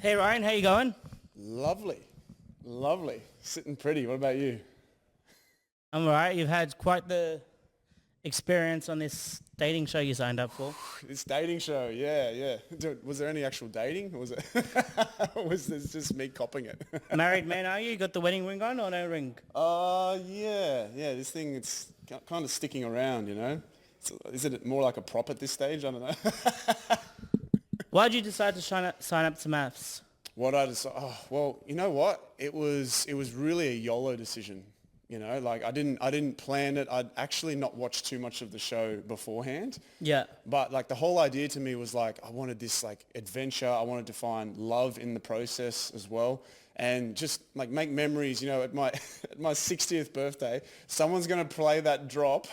Hey Ryan, how you going? Lovely. Lovely. Sitting pretty. What about you? I'm alright. You've had quite the experience on this dating show you signed up for. This dating show. Yeah, yeah. Was there any actual dating? Or was it was this just me copying it? Married man, are you? You got the wedding ring on or no ring? Yeah. Yeah, this thing it's kind of sticking around, you know. Is it more like a prop at this stage? I don't know. Why'd you decide to sign up to maths? What I decided, well, you know what? It was really a YOLO decision. You know, like I didn't plan it. I'd actually not watched too much of the show beforehand. Yeah. But like the whole idea to me was like I wanted this like adventure. I wanted to find love in the process as well, and just like make memories. You know, at my at my 60th birthday, someone's gonna play that drop.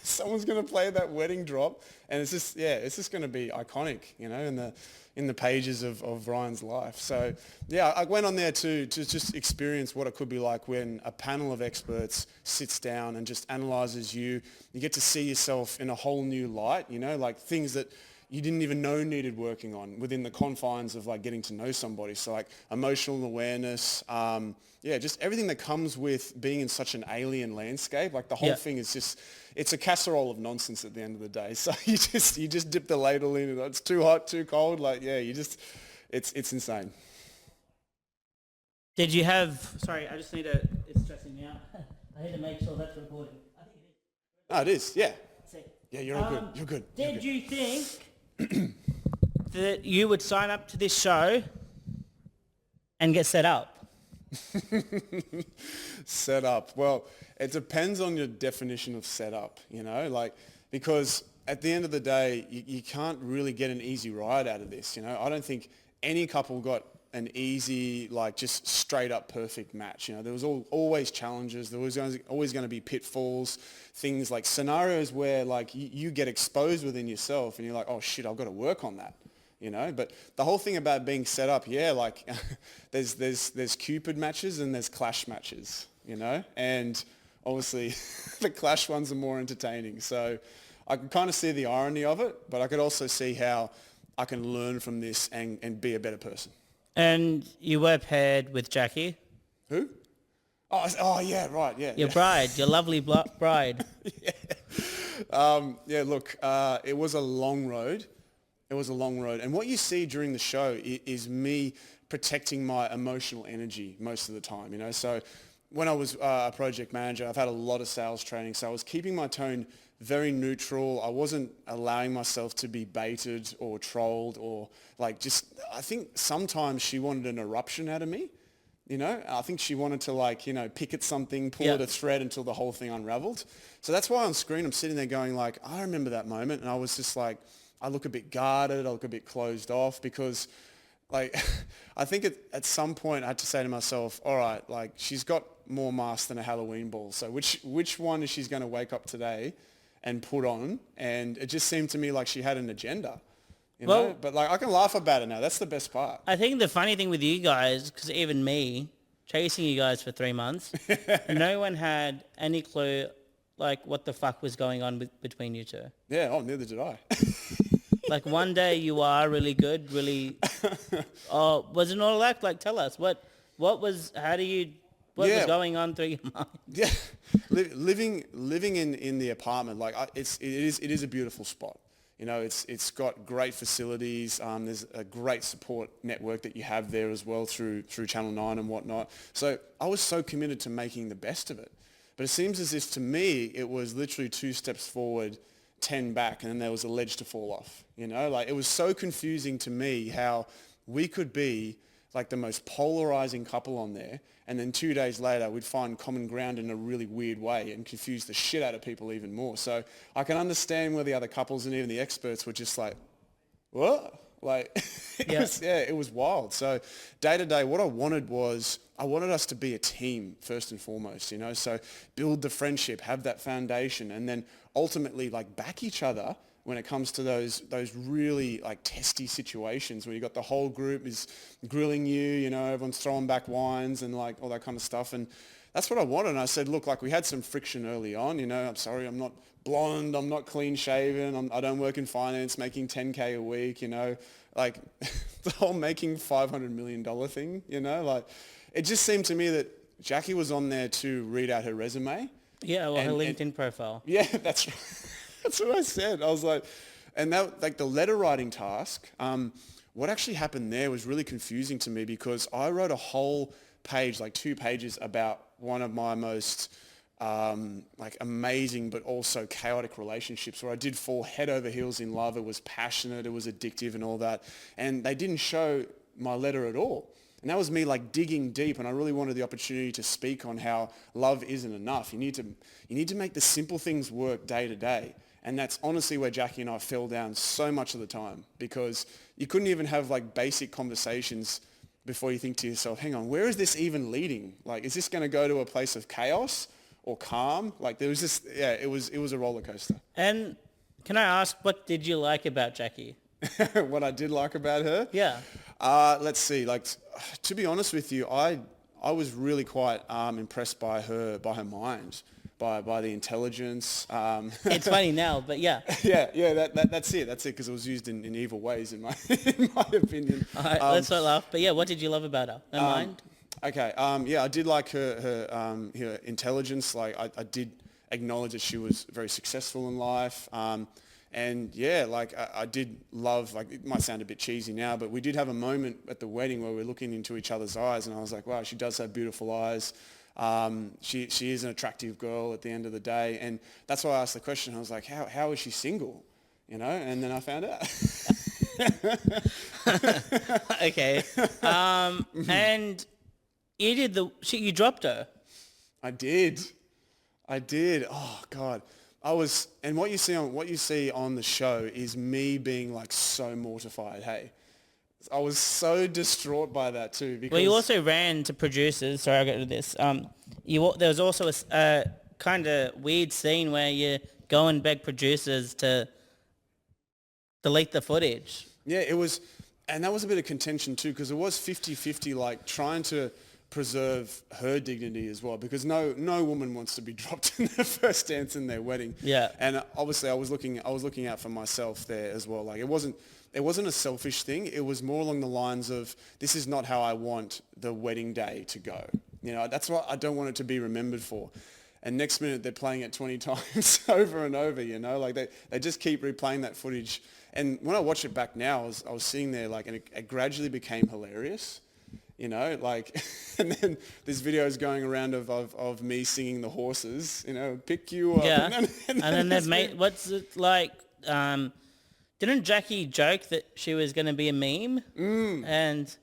Someone's gonna play that wedding drop, and it's just gonna be iconic. You know, in the pages of Ryan's life. So yeah, I went on there to just experience what it could be like when a panel of experts sits down and just analyzes you. You get to see yourself in a whole new light, you know, like things that you didn't even know needed working on within the confines of like getting to know somebody. So like emotional awareness, yeah, just everything that comes with being in such an alien landscape. Like the whole Yeah. thing is just, it's a casserole of nonsense at the end of the day. So you just dip the ladle in. And it's too hot, too cold. Like yeah, it's insane. Did you have? Sorry, I just need to. It's stressing me out. I need to make sure that's recording. I think it Oh, it is. Yeah, is. See. yeah. You're all good. You're good. You're Did good. you think that you would sign up to this show and get set up? Set up. Well, it depends on your definition of set up, you know, like, because at the end of the day, you can't really get an easy ride out of this, you know. I don't think any couple got an easy, like, just straight up perfect match. You know, there was always challenges. There was always going to be pitfalls, things like scenarios where, like, you get exposed within yourself and you're like, oh, shit, I've got to work on that. You know, but the whole thing about being set up, yeah, like there's Cupid matches and there's clash matches, you know, and obviously the clash ones are more entertaining. So I can kind of see the irony of it, but I could also see how I can learn from this and be a better person. And you were paired with Jacqui, Who? Oh yeah, right, yeah, your yeah. bride, your lovely bride. Yeah, look, it was a long road. It was a long road. And what you see during the show is me protecting my emotional energy most of the time, you know. So when I was a project manager, I've had a lot of sales training. So I was keeping my tone very neutral. I wasn't allowing myself to be baited or trolled or like just, I think sometimes she wanted an eruption out of me. You know, I think she wanted to like, you know, pick at something, pull Yeah. at a thread until the whole thing unraveled. So that's why on screen I'm sitting there going like, I remember that moment. And I was just like, I look a bit guarded, I look a bit closed off because like, I think at some point I had to say to myself, all right, like she's got more masks than a Halloween ball. So which one is she's going to wake up today and put on? And it just seemed to me like she had an agenda, you know, Well, but like I can laugh about it now. That's the best part. I think the funny thing with you guys, because even me, chasing you guys for 3 months, no one had any clue, like, what the fuck was going on between you two. Yeah. Oh, neither did I. Like, one day you are really good, really... Oh, was it all that? Like, tell us. What was... How do you... What was Yeah. going on through your mind? Yeah, living in the apartment, like it is a beautiful spot. You know, it's got great facilities. There's a great support network that you have there as well through Channel 9 and whatnot. So I was so committed to making the best of it. But it seems as if to me it was literally 2 steps forward, 10 back, and then there was a ledge to fall off. You know, like it was so confusing to me how we could be like the most polarizing couple on there, and then 2 days later we'd find common ground in a really weird way and confuse the shit out of people even more. So I can understand where the other couples and even the experts were just like, what? Like, Yeah. it was wild. So day to day, what I wanted us to be a team first and foremost, you know, so build the friendship, have that foundation, and then ultimately like back each other when it comes to those really like testy situations where you got the whole group is grilling you, you know, everyone's throwing back wines and like all that kind of stuff. And that's what I wanted. And I said, look, like we had some friction early on, you know, I'm sorry, I'm not blonde, I'm not clean shaven, I don't work in finance making 10K a week, you know, like the whole making $500 million thing, you know, like it just seemed to me that Jacqui was on there to read out her resume. Yeah, well, her LinkedIn profile. Yeah, that's right. That's what I said. I was like, and that, like the letter writing task, what actually happened there was really confusing to me because I wrote a whole page, like 2 pages about one of my most like amazing but also chaotic relationships where I did fall head over heels in love. It was passionate, it was addictive and all that. And they didn't show my letter at all. And that was me like digging deep, and I really wanted the opportunity to speak on how love isn't enough. You need to make the simple things work day to day. And that's honestly where Jacqui and I fell down so much of the time, because you couldn't even have like basic conversations before you think to yourself, hang on, where is this even leading? Like, is this going to go to a place of chaos or calm? Like there was just, yeah, it was a roller coaster. And can I ask, what did you like about Jacqui? What I did like about her? Yeah. Let's see. Like, to be honest with you, I was really quite impressed by her mind, by the intelligence. It's funny now, but yeah. Yeah. That's it. Because it was used in evil ways, in my in my opinion. All right, let's not laugh. But yeah, what did you love about her? Her mind? Okay. Yeah, I did like her intelligence. Like, I did acknowledge that she was very successful in life. And yeah, like I did love, like it might sound a bit cheesy now, but we did have a moment at the wedding where we're looking into each other's eyes, and I was like, wow, she does have beautiful eyes. She is an attractive girl at the end of the day. And that's why I asked the question. I was like, how is she single? You know, and then I found out. Okay. And you dropped her. I did. Oh God. And what you see on the show is me being like so mortified. Hey, I was so distraught by that too. Because Well, you also ran to producers. Sorry, I got to this. There was also a kind of weird scene where you go and beg producers to delete the footage. Yeah, it was, and that was a bit of contention too, because it was 50-50, like trying to preserve her dignity as well, because no woman wants to be dropped in their first dance in their wedding. Yeah. And obviously I was looking out for myself there as well. Like it wasn't a selfish thing. It was more along the lines of, this is not how I want the wedding day to go. You know, that's what I don't want it to be remembered for. And next minute they're playing it 20 times over and over, you know, like they just keep replaying that footage. And when I watch it back now, I was seeing there, like, and it gradually became hilarious. You know, like, and then there's videos going around of me singing the horses, you know, pick you up. Yeah. And then they've made, what's it like, didn't Jacqui joke that she was going to be a meme? And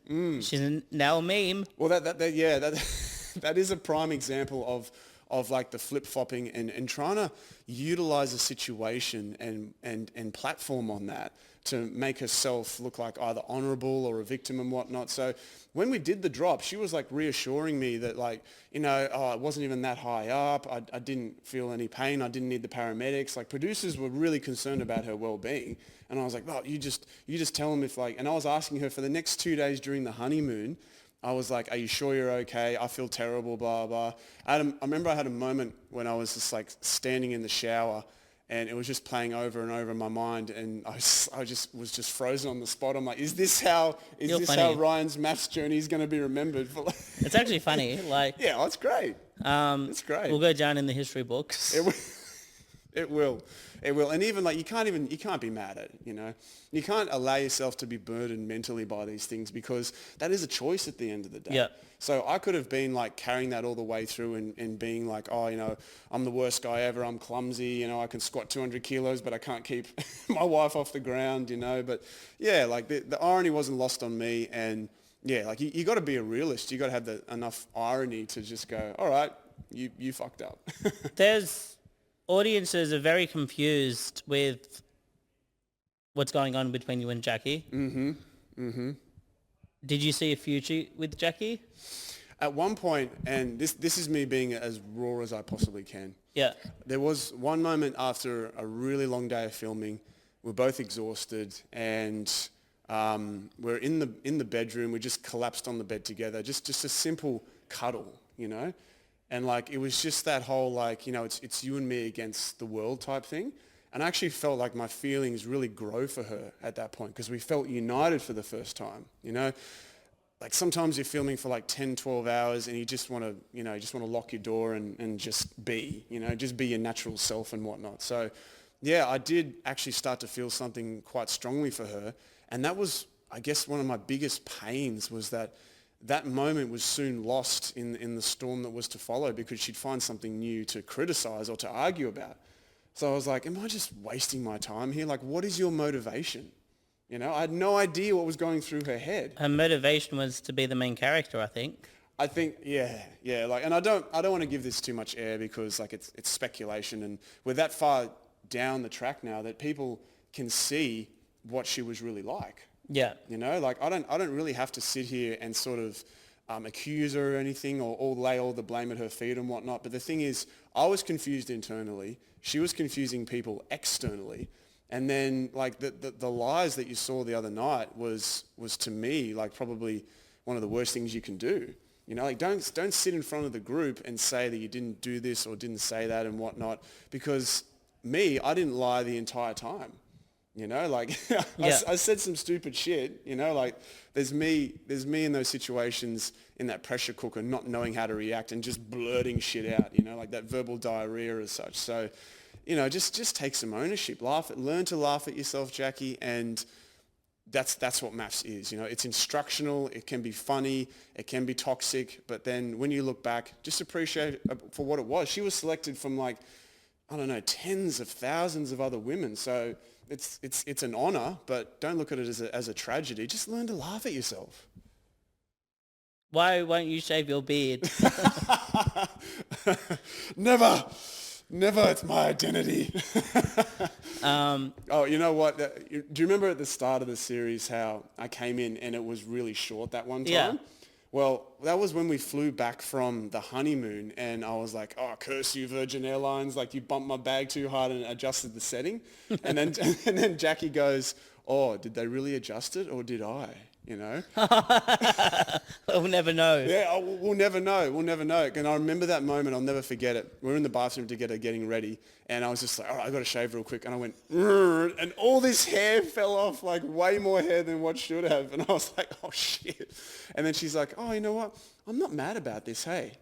she's now a meme. Well, that is a prime example of like the flip-flopping and trying to utilize a situation and platform on that to make herself look like either honorable or a victim and whatnot. So when we did the drop, she was like reassuring me that, like, you know, oh, it wasn't even that high up. I didn't feel any pain. I didn't need the paramedics. Like, producers were really concerned about her well-being. And I was like, well, you just tell them if, like, and I was asking her for the next 2 days during the honeymoon, I was like, are you sure you're okay? I feel terrible, blah, blah. I remember I had a moment when I was just like standing in the shower and it was just playing over and over in my mind, and I was just frozen on the spot. I'm like, is this how Ryan's maths journey is going to be remembered? For It's actually funny. Like, yeah, well, it's great. It's great. We'll go down in the history books. It will. And even like, you can't be mad at it, you know. You can't allow yourself to be burdened mentally by these things, because that is a choice at the end of the day. Yeah. So I could have been like carrying that all the way through and being like, oh, you know, I'm the worst guy ever. I'm clumsy. You know, I can squat 200 kilos, but I can't keep my wife off the ground, you know. But yeah, like the irony wasn't lost on me. And yeah, like you got to be a realist. You got to have enough irony to just go, all right, you fucked up. Audiences are very confused with what's going on between you and Jacqui. Did you see a future with Jacqui? At one point, and this is me being as raw as I possibly can. Yeah. There was one moment after a really long day of filming. We're both exhausted, and we're in the bedroom. We just collapsed on the bed together. Just a simple cuddle, you know. And like, it was just that whole, like, you know, it's you and me against the world type thing. And I actually felt like my feelings really grow for her at that point because we felt united for the first time, you know? Like sometimes you're filming for like 10, 12 hours and you just want to, you know, just want to lock your door and just be, you know, just be your natural self and whatnot. So yeah, I did actually start to feel something quite strongly for her. And that was, I guess, one of my biggest pains was that moment was soon lost in the storm that was to follow because she'd find something new to criticize or to argue about. So I was like, am I just wasting my time here? Like, what is your motivation? You know, I had no idea what was going through her head. Her motivation was to be the main character, I think. I think, yeah, like, and I don't want to give this too much air because like it's speculation, and we're that far down the track now that people can see what she was really like. Yeah. You know, like I don't really have to sit here and sort of accuse her or anything or lay all the blame at her feet and whatnot. But the thing is, I was confused internally. She was confusing people externally. And then like the lies that you saw the other night was to me like probably one of the worst things you can do. You know, like don't sit in front of the group and say that you didn't do this or didn't say that and whatnot, because I didn't lie the entire time. You know, like I said some stupid shit, you know, like there's me in those situations in that pressure cooker not knowing how to react and just blurting shit out, you know, like that verbal diarrhea as such. So, you know, just take some ownership, learn to laugh at yourself, Jacqui, and that's what maths is. You know, it's instructional, it can be funny, it can be toxic, but then when you look back, just appreciate it for what it was. She was selected from like, I don't know, tens of thousands of other women. So it's an honor, but don't look at it as a tragedy. Just learn to laugh at yourself. Why won't you shave your beard? Never. It's my identity. Oh, you know what? Do you remember at the start of the series how I came in and it was really short that one time? Yeah. Well, that was when we flew back from the honeymoon and I was like, oh, curse you, Virgin Airlines. Like you bumped my bag too hard and adjusted the setting. And then Jacqui goes, oh, did they really adjust it or did I? You know? We'll never know. Yeah, we'll never know. We'll never know. And I remember that moment. I'll never forget it. We were in the bathroom together getting ready. And I was just like, all right, I got to shave real quick. And I went, and all this hair fell off, like way more hair than what should have. And I was like, oh, shit. And then she's like, oh, you know what? I'm not mad about this, hey.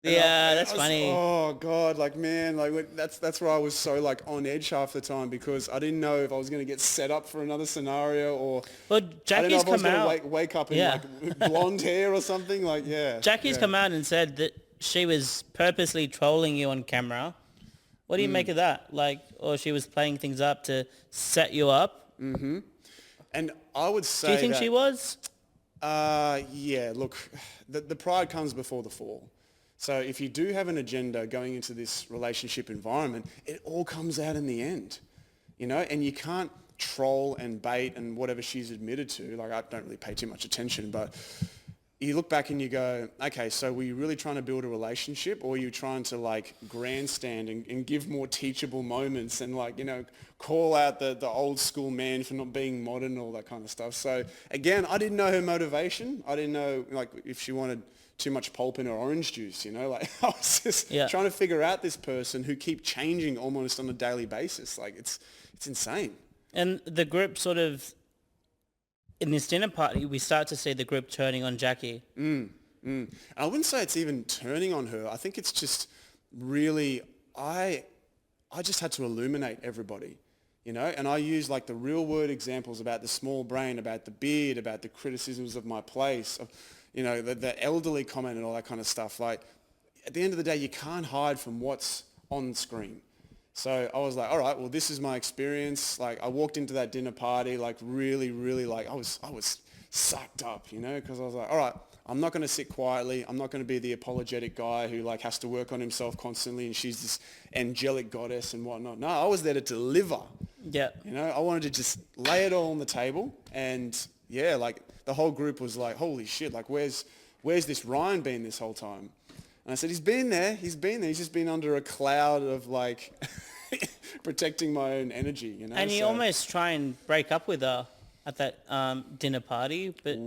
Yeah, that's funny. Oh God, like man, like that's where I was so like on edge half the time because I didn't know if I was going to get set up for another scenario or well, Jacqui's I didn't know if I was come going out. to wake up in like blonde hair or something. Like Jacqui's come out and said that she was purposely trolling you on camera. What do you make of that? Like, or she was playing things up to set you up? Mm-hmm. And I would say, do you think she was? Yeah. Look, the pride comes before the fall. So if you do have an agenda going into this relationship environment, it all comes out in the end, you know, and you can't troll and bait and whatever she's admitted to. Like, I don't really pay too much attention, but you look back and you go, okay, so were you really trying to build a relationship or were you trying to like grandstand and give more teachable moments and like, you know, call out the old school man for not being modern and all that kind of stuff. So again, I didn't know her motivation. I didn't know like if she wanted too much pulp in her orange juice, you know, like I was just trying to figure out this person who keep changing almost on a daily basis. Like it's insane. And the group sort of, in this dinner party, we start to see the group turning on Jacqui. I wouldn't say it's even turning on her. I think it's just really, I just had to illuminate everybody, you know, and I use like the real world examples about the small brain, about the beard, about the criticisms of my place, of, you know, the elderly comment and all that kind of stuff. Like, at the end of the day, you can't hide from what's on screen. So I was like, all right, well, this is my experience. Like, I walked into that dinner party, like, really, really, like, I was sucked up, you know, because I was like, all right, I'm not going to sit quietly. I'm not going to be the apologetic guy who, like, has to work on himself constantly and she's this angelic goddess and whatnot. No, I was there to deliver. Yeah. You know, I wanted to just lay it all on the table and, yeah, like, the whole group was like, holy shit, like where's this Ryan been this whole time? And I said, he's been there. He's just been under a cloud of like protecting my own energy, you know? And you almost try and break up with her at that dinner party, but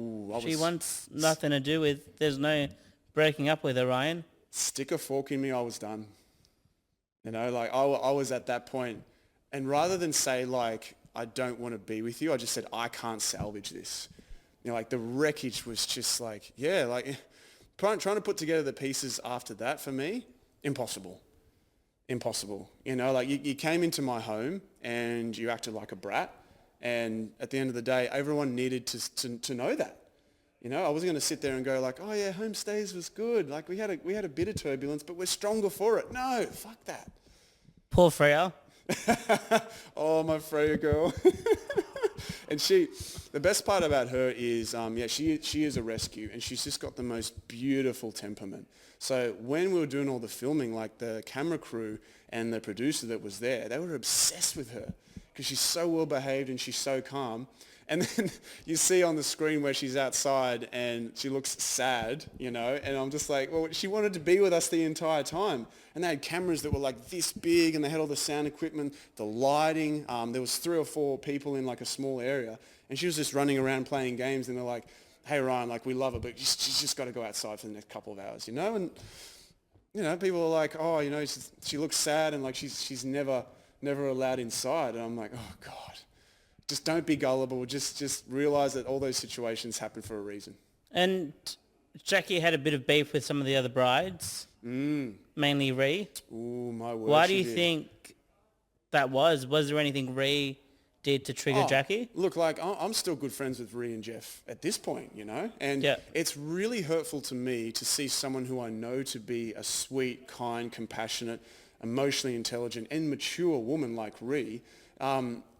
she wants nothing to do with, there's no breaking up with her, Ryan. Stick a fork in me, I was done. You know, like I was at that point, And rather than say like, I don't want to be with you, I just said, I can't salvage this. You know, like the wreckage was just like, yeah, like trying to put together the pieces after that for me, impossible. Impossible. You know, like you came into my home and you acted like a brat. And at the end of the day, everyone needed to know that. You know, I wasn't going to sit there and go like, oh yeah, home stays was good. Like we had a bit of turbulence, but we're stronger for it. No, fuck that. Poor Freya. Oh, my Freya girl. And the best part about her is, she is a rescue, and she's just got the most beautiful temperament. So when we were doing all the filming, like the camera crew and the producer that was there, they were obsessed with her because she's so well behaved and she's so calm. And then you see on the screen where she's outside and she looks sad, you know, and I'm just like, well, she wanted to be with us the entire time. And they had cameras that were like this big and they had all the sound equipment, the lighting. There was 3 or 4 people in like a small area. And she was just running around playing games and they're like, hey, Ryan, like we love her, but she's just got to go outside for the next couple of hours, you know? And, you know, people are like, oh, you know, she looks sad and like she's never allowed inside. And I'm like, oh, God. Just don't be gullible. Just realize that all those situations happen for a reason. And Jacqui had a bit of beef with some of the other brides, mainly Ree. Ooh, my word. Why do you think that was? Was there anything Ree did to trigger Jacqui? Look, like I'm still good friends with Ree and Jeff at this point, you know? And it's really hurtful to me to see someone who I know to be a sweet, kind, compassionate, emotionally intelligent and mature woman like Ree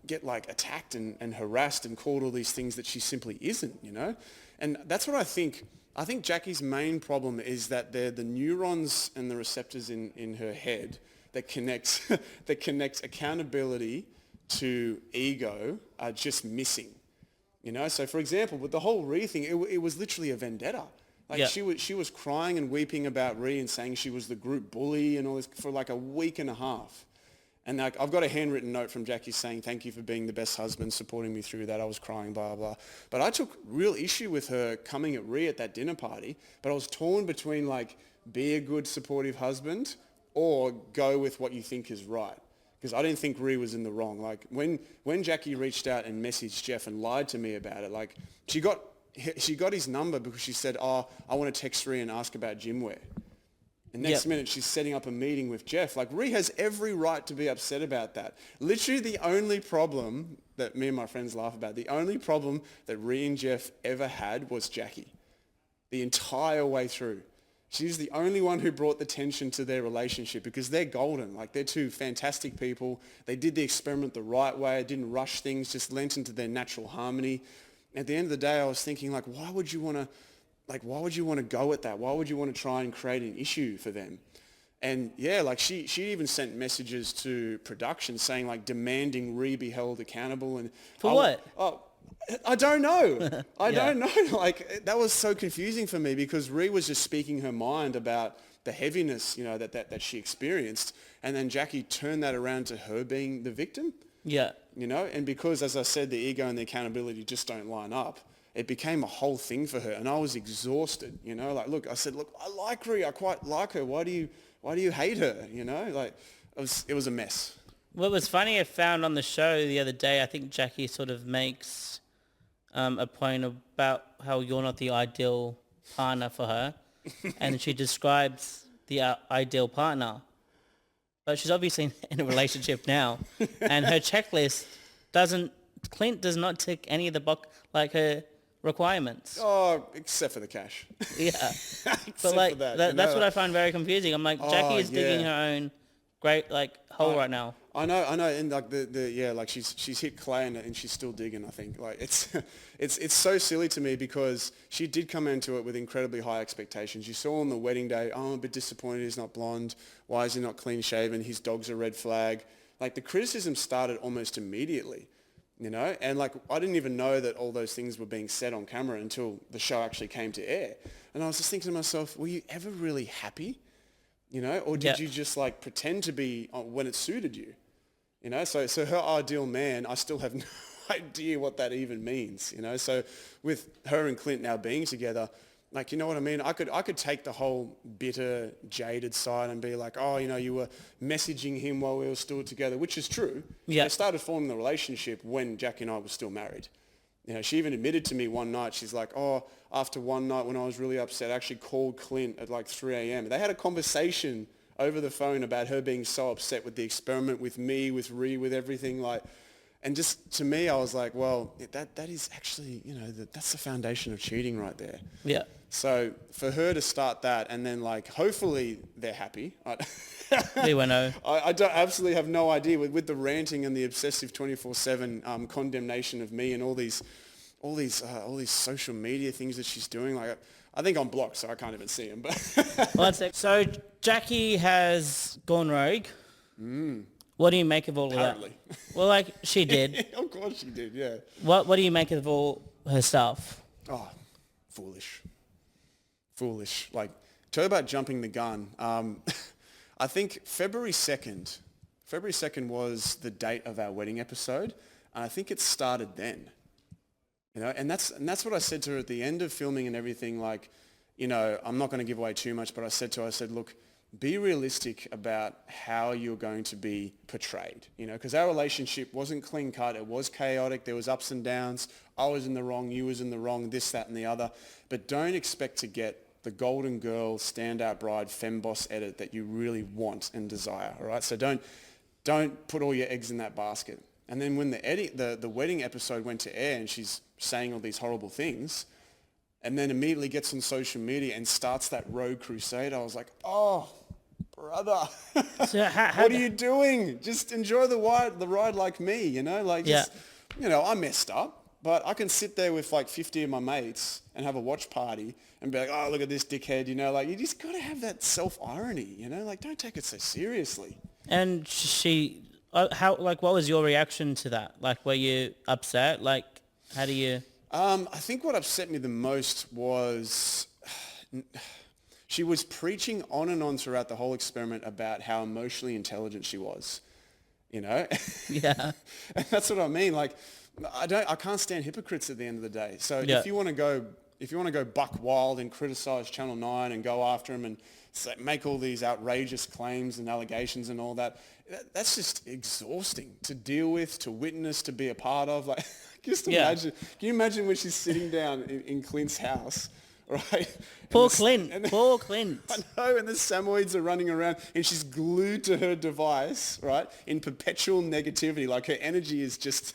get like attacked and harassed and called all these things that she simply isn't, you know? And that's what I think. I think Jacqui's main problem is that they're the neurons and the receptors in her head that connects accountability to ego are just missing, you know? So for example, with the whole Ree thing, it was literally a vendetta. Like she was crying and weeping about Ree and saying she was the group bully and all this for like a week and a half. And like, I've got a handwritten note from Jacqui saying, thank you for being the best husband, supporting me through that. I was crying, blah, blah. But I took real issue with her coming at Ree at that dinner party. But I was torn between like, be a good supportive husband or go with what you think is right. Because I didn't think Ree was in the wrong. Like when Jacqui reached out and messaged Jeff and lied to me about it, like she got his number because she said, oh, I want to text Ree and ask about gym wear. And next minute, she's setting up a meeting with Jeff. Like, Ree has every right to be upset about that. Literally, the only problem that me and my friends laugh about, the only problem that Ree and Jeff ever had was Jacqui. The entire way through. She's the only one who brought the tension to their relationship because they're golden. Like, they're two fantastic people. They did the experiment the right way, didn't rush things, just lent into their natural harmony. At the end of the day, I was thinking, like, why would you want to go at that? Why would you want to try and create an issue for them? And yeah, like she even sent messages to production saying like demanding Ree be held accountable. And for what? Oh, I don't know. I don't know. Like that was so confusing for me because Ree was just speaking her mind about the heaviness, you know, that she experienced. And then Jacqui turned that around to her being the victim. Yeah. You know, and because as I said, the ego and the accountability just don't line up. It became a whole thing for her, and I was exhausted. You know, like, look, I said, look, I like Ree, I quite like her. Why do you hate her? You know, like, it was a mess. What was funny, I found on the show the other day, I think Jacqui sort of makes a point about how you're not the ideal partner for her, and she describes the ideal partner, but she's obviously in a relationship now, and her checklist Clint does not tick any of the box, like her requirements. Oh, except for the cash. Yeah. But like that's what I find very confusing. I'm like, Jacqui is digging her own great like hole right now. I know, and like like she's hit clay and she's still digging. I think like it's so silly to me because she did come into it with incredibly high expectations. You saw on the wedding day, oh, I'm a bit disappointed he's not blonde. Why is he not clean shaven? His dog's a red flag. Like the criticism started almost immediately. You know, and like I didn't even know that all those things were being said on camera until the show actually came to air. And I was just thinking to myself, were you ever really happy? You know, or did you just like pretend to be when it suited you? You know, so her ideal man, I still have no idea what that even means. You know, so with her and Clint now being together, Like, you know what I mean? I could take the whole bitter, jaded side and be like, oh, you were messaging him while we were still together, which is true. Yeah. They started forming the relationship when Jacqui and I were still married. She even admitted to me one night, she's like, oh, after one night when I was really upset, I actually called Clint at like 3 a.m. They had a conversation over the phone about her being so upset with the experiment, with me, with with everything. And just to me, I was like, well, that is actually, that's the foundation of cheating right there. Yeah. So for her to start that and then like, hopefully they're happy. We will know. I don't absolutely have no idea with the ranting and the obsessive 24/7 condemnation of me and all these social media things that she's doing. Like, I think I'm blocked, so I can't even see them. But Well, so Jacqui has gone rogue. What do you make of all apparently. of that? Well, like she did. Of course she did, yeah. What do you make of all her stuff? Oh, foolish. Like, talk about jumping the gun. I think February 2nd was the date of our wedding episode, and I think it started then. And that's what I said to her at the end of filming and everything. Like, I'm not going to give away too much, but I said to her, look, be realistic about how you're going to be portrayed, because our relationship wasn't clean cut. It was chaotic. There was ups and downs. I was in the wrong. You was in the wrong, this, that, and the other. But don't expect to get the golden girl, standout bride, femboss edit that you really want and desire. All right. So don't put all your eggs in that basket. And then when the wedding episode went to air and she's saying all these horrible things, and then immediately gets on social media and starts that rogue crusade, I was like, oh, brother, So what are you doing? Just enjoy the ride like me, I messed up, but I can sit there with like 50 of my mates and have a watch party and be like, oh, look at this dickhead, you just got to have that self-irony, like, don't take it so seriously. And what was your reaction to that? Like, were you upset? Like, how do you... I think what upset me the most was she was preaching on and on throughout the whole experiment about how emotionally intelligent she was, Yeah. And that's what I mean. Like, I can't stand hypocrites at the end of the day. So if you want to go buck wild and criticize Channel 9 and go after them and make all these outrageous claims and allegations and all that, that's just exhausting to deal with, to witness, to be a part of. Like, just imagine. Can you imagine when she's sitting down in Clint's house, right? Poor Clint. I know, and the Samoids are running around and she's glued to her device, right, in perpetual negativity. Like, her energy is just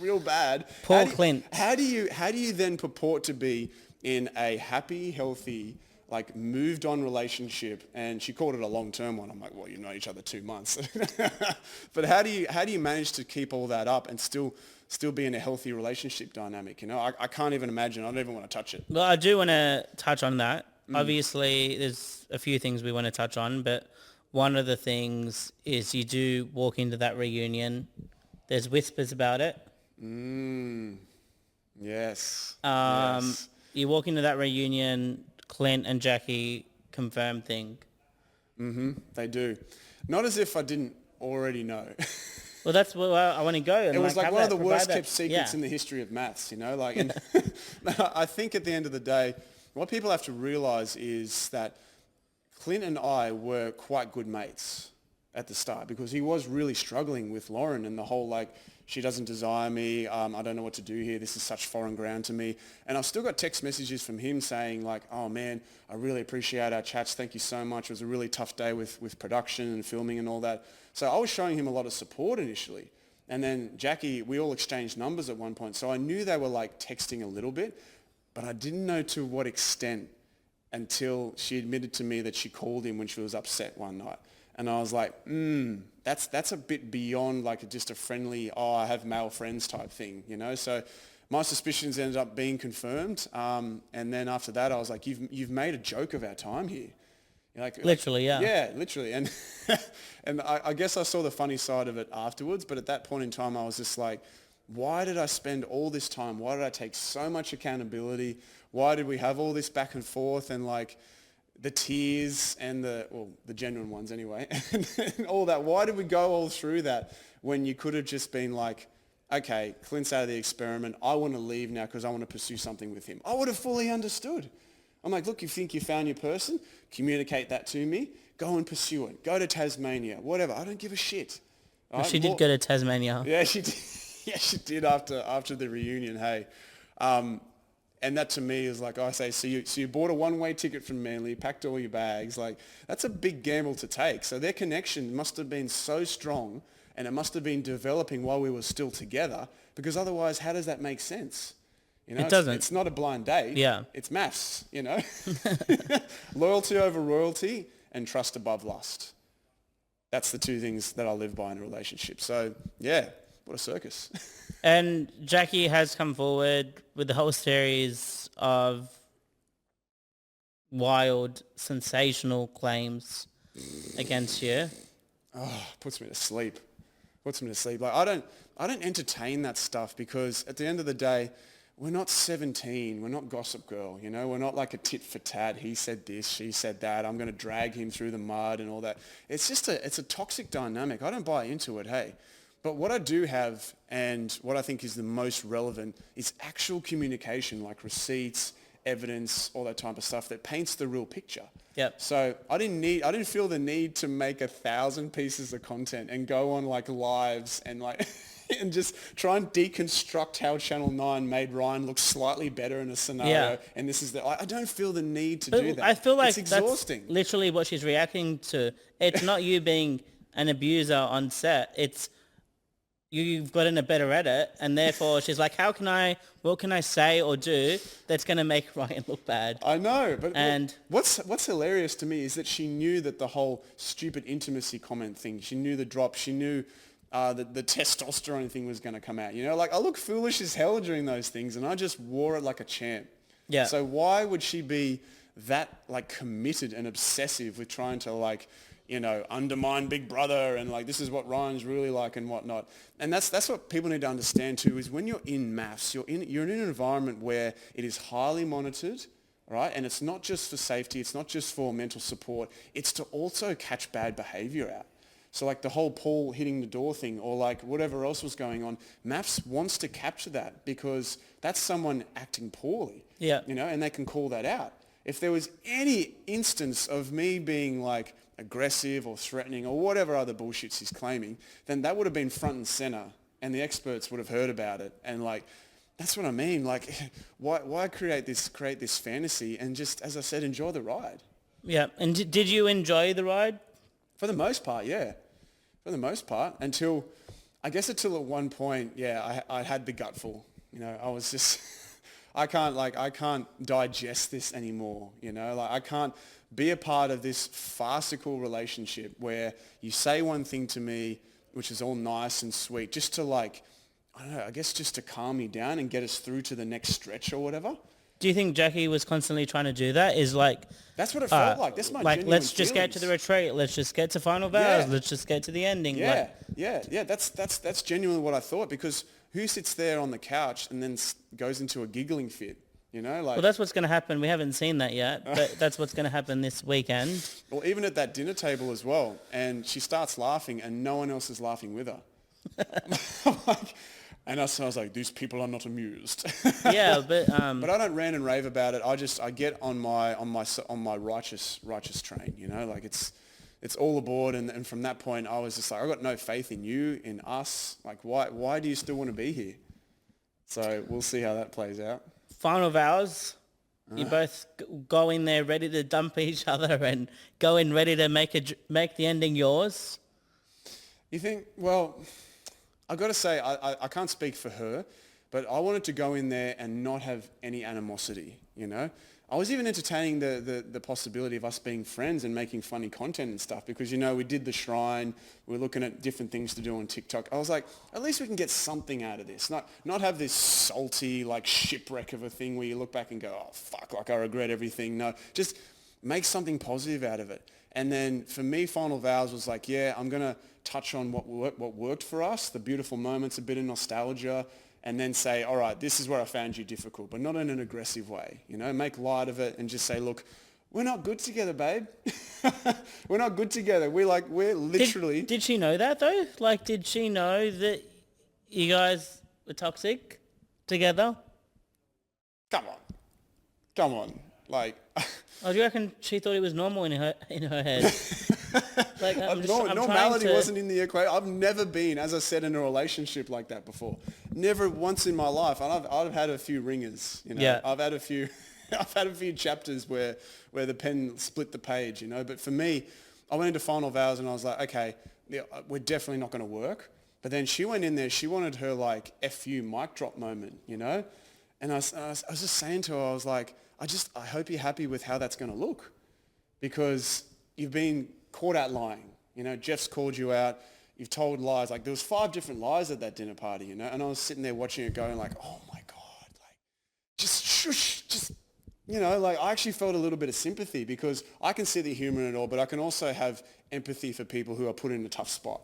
real bad. Poor Clint. How do you then purport to be in a happy, healthy, like, moved on relationship? And she called it a long-term one. I'm like, well, you know each other 2 months. But how do you manage to keep all that up and still be in a healthy relationship dynamic? I can't even imagine. I don't even want to touch it. Well, I do want to touch on that. Obviously, there's a few things we want to touch on, but one of the things is you do walk into that reunion. There's whispers about it. Yes. Yes. You walk into that reunion, Clint and Jacqui confirm thing. They do. Not as if I didn't already know. Well, that's where I want to go. And it was like one of the worst kept secrets Yeah. in the history of maths, Like, and I think at the end of the day, what people have to realize is that Clint and I were quite good mates at the start, because he was really struggling with Lauren and the whole, like, she doesn't desire me, I don't know what to do here, this is such foreign ground to me. And I've still got text messages from him saying, like, oh man, I really appreciate our chats, thank you so much, it was a really tough day with production and filming and all that. So I was showing him a lot of support initially. And then Jacqui, we all exchanged numbers at one point, so I knew they were, like, texting a little bit, but I didn't know to what extent until she admitted to me that she called him when she was upset one night. And I was like, that's a bit beyond, like, just a friendly, oh, I have male friends type thing, So my suspicions ended up being confirmed. And then after that, I was like, you've made a joke of our time here. Literally, yeah. Yeah, literally. And and I guess I saw the funny side of it afterwards. But at that point in time, I was just like, why did I spend all this time? Why did I take so much accountability? Why did we have all this back and forth and, like, the tears and the genuine ones anyway, and all that? Why did we go all through that when you could have just been like, okay, Clint's out of the experiment, I want to leave now because I want to pursue something with him? I would have fully understood. I'm like, look, you think you found your person? Communicate that to me. Go and pursue it. Go to Tasmania, whatever. I don't give a shit. Well, Right? she did go to Tasmania. Yeah, she did. Yeah, she did after the reunion. Hey, and that to me is like I say. So you bought a one-way ticket from Manly, packed all your bags. Like that's a big gamble to take. So their connection must have been so strong, and it must have been developing while we were still together. Because otherwise, how does that make sense? You know, It doesn't. It's not a blind date. Yeah. It's maths. You know, loyalty over royalty and trust above lust. That's the two things that I live by in a relationship. So yeah. What a circus. And Jacqui has come forward with the whole series of wild, sensational claims against you. Oh, puts me to sleep. Puts me to sleep. Like I don't entertain that stuff because at the end of the day, we're not 17. We're not Gossip Girl. You know, we're not like a tit for tat. He said this, she said that. I'm going to drag him through the mud and all that. It's just it's a toxic dynamic. I don't buy into it. Hey. But what I do have, and what I think is the most relevant, is actual communication, like receipts, evidence, all that type of stuff that paints the real picture. Yep. So I didn't feel the need to make 1,000 pieces of content and go on like lives and like and just try and deconstruct how Channel 9 made Ryan look slightly better in a scenario. Yeah. And this is I don't feel the need to do that. I feel like it's exhausting. That's literally what she's reacting to. It's not you being an abuser on set. It's you've gotten a better edit, and therefore she's like, what can I say or do that's going to make Ryan look bad? I know, but and what's hilarious to me is that she knew that the whole stupid intimacy comment thing, she knew the drop, she knew that the testosterone thing was going to come out. You know, like I look foolish as hell during those things, and I just wore it like a champ. Yeah. So why would she be that like committed and obsessive with trying to like, you know, undermine Big Brother and like this is what Ryan's really like and whatnot. And that's what people need to understand too is when you're in maths, you're in an environment where it is highly monitored, right? And it's not just for safety, it's not just for mental support, it's to also catch bad behavior out. So like the whole Paul hitting the door thing or like whatever else was going on, maths wants to capture that because that's someone acting poorly. Yeah. You know, and they can call that out. If there was any instance of me being like aggressive or threatening or whatever other bullshits he's claiming, then that would have been front and center and the experts would have heard about it. And like, that's what I mean. Like, why create this fantasy and just, as I said, enjoy the ride? Yeah. And did you enjoy the ride? For the most part, yeah. For the most part, until at one point, yeah, I had the gutful. You know, I was just, I can't digest this anymore. You know, like I can't be a part of this farcical relationship where you say one thing to me, which is all nice and sweet, just to like, I don't know, I guess just to calm me down and get us through to the next stretch or whatever. Do you think Jacqui was constantly trying to do that? Is like... That's what it felt like. That's my like, genuine let's just feelings. get to the retreat. Let's just get to final vows. Yeah. Let's just get to the ending. Yeah, yeah. That's genuinely what I thought because who sits there on the couch and then goes into a giggling fit? You know, like... Well, that's what's going to happen. We haven't seen that yet, but that's what's going to happen this weekend. Well, even at that dinner table as well, and she starts laughing and no one else is laughing with her. I'm like... And I was like, these people are not amused. Yeah, but but I don't rant and rave about it. I get on my righteous train. You know, like it's all aboard. And from that point, I was just like, I got no faith in you, in us. Like, why do you still want to be here? So we'll see how that plays out. Final vows. You both go in there ready to dump each other and go in ready to make the ending yours. You think? Well. I've got to say, I can't speak for her, but I wanted to go in there and not have any animosity, you know? I was even entertaining the possibility of us being friends and making funny content and stuff because, you know, we did the shrine, we're looking at different things to do on TikTok. I was like, at least we can get something out of this, not have this salty, like, shipwreck of a thing where you look back and go, oh, fuck, like, I regret everything. No, just make something positive out of it. And then for me, Final Vows was like, yeah, I'm going to touch on what worked for us, the beautiful moments, a bit of nostalgia, and then say, all right, this is where I found you difficult, but not in an aggressive way. You know, make light of it and just say, look, we're not good together, babe. We're not good together. We're literally... Did she know that, though? Like, did she know that you guys were toxic together? Come on. Like, Oh, do you reckon she thought it was normal in her head? Like, I'm trying normality to... wasn't in the equation. I've never been, as I said, in a relationship like that before. Never once in my life. And I've had a few ringers, you know. Yeah. I've had a few I've had a few chapters where the pen split the page, you know. But for me, I went into final vows and I was like, okay, yeah, we're definitely not going to work. But then she went in there. She wanted her like FU mic drop moment, you know. And I was just saying to her, I was like, I hope you're happy with how that's going to look, because you've been caught out lying. You know, Jeff's called you out. You've told lies. Like, there was 5 different lies at that dinner party, you know. And I was sitting there watching it going like, oh my God, like, just shush, just, you know, like I actually felt a little bit of sympathy, because I can see the humor in it all, but I can also have empathy for people who are put in a tough spot.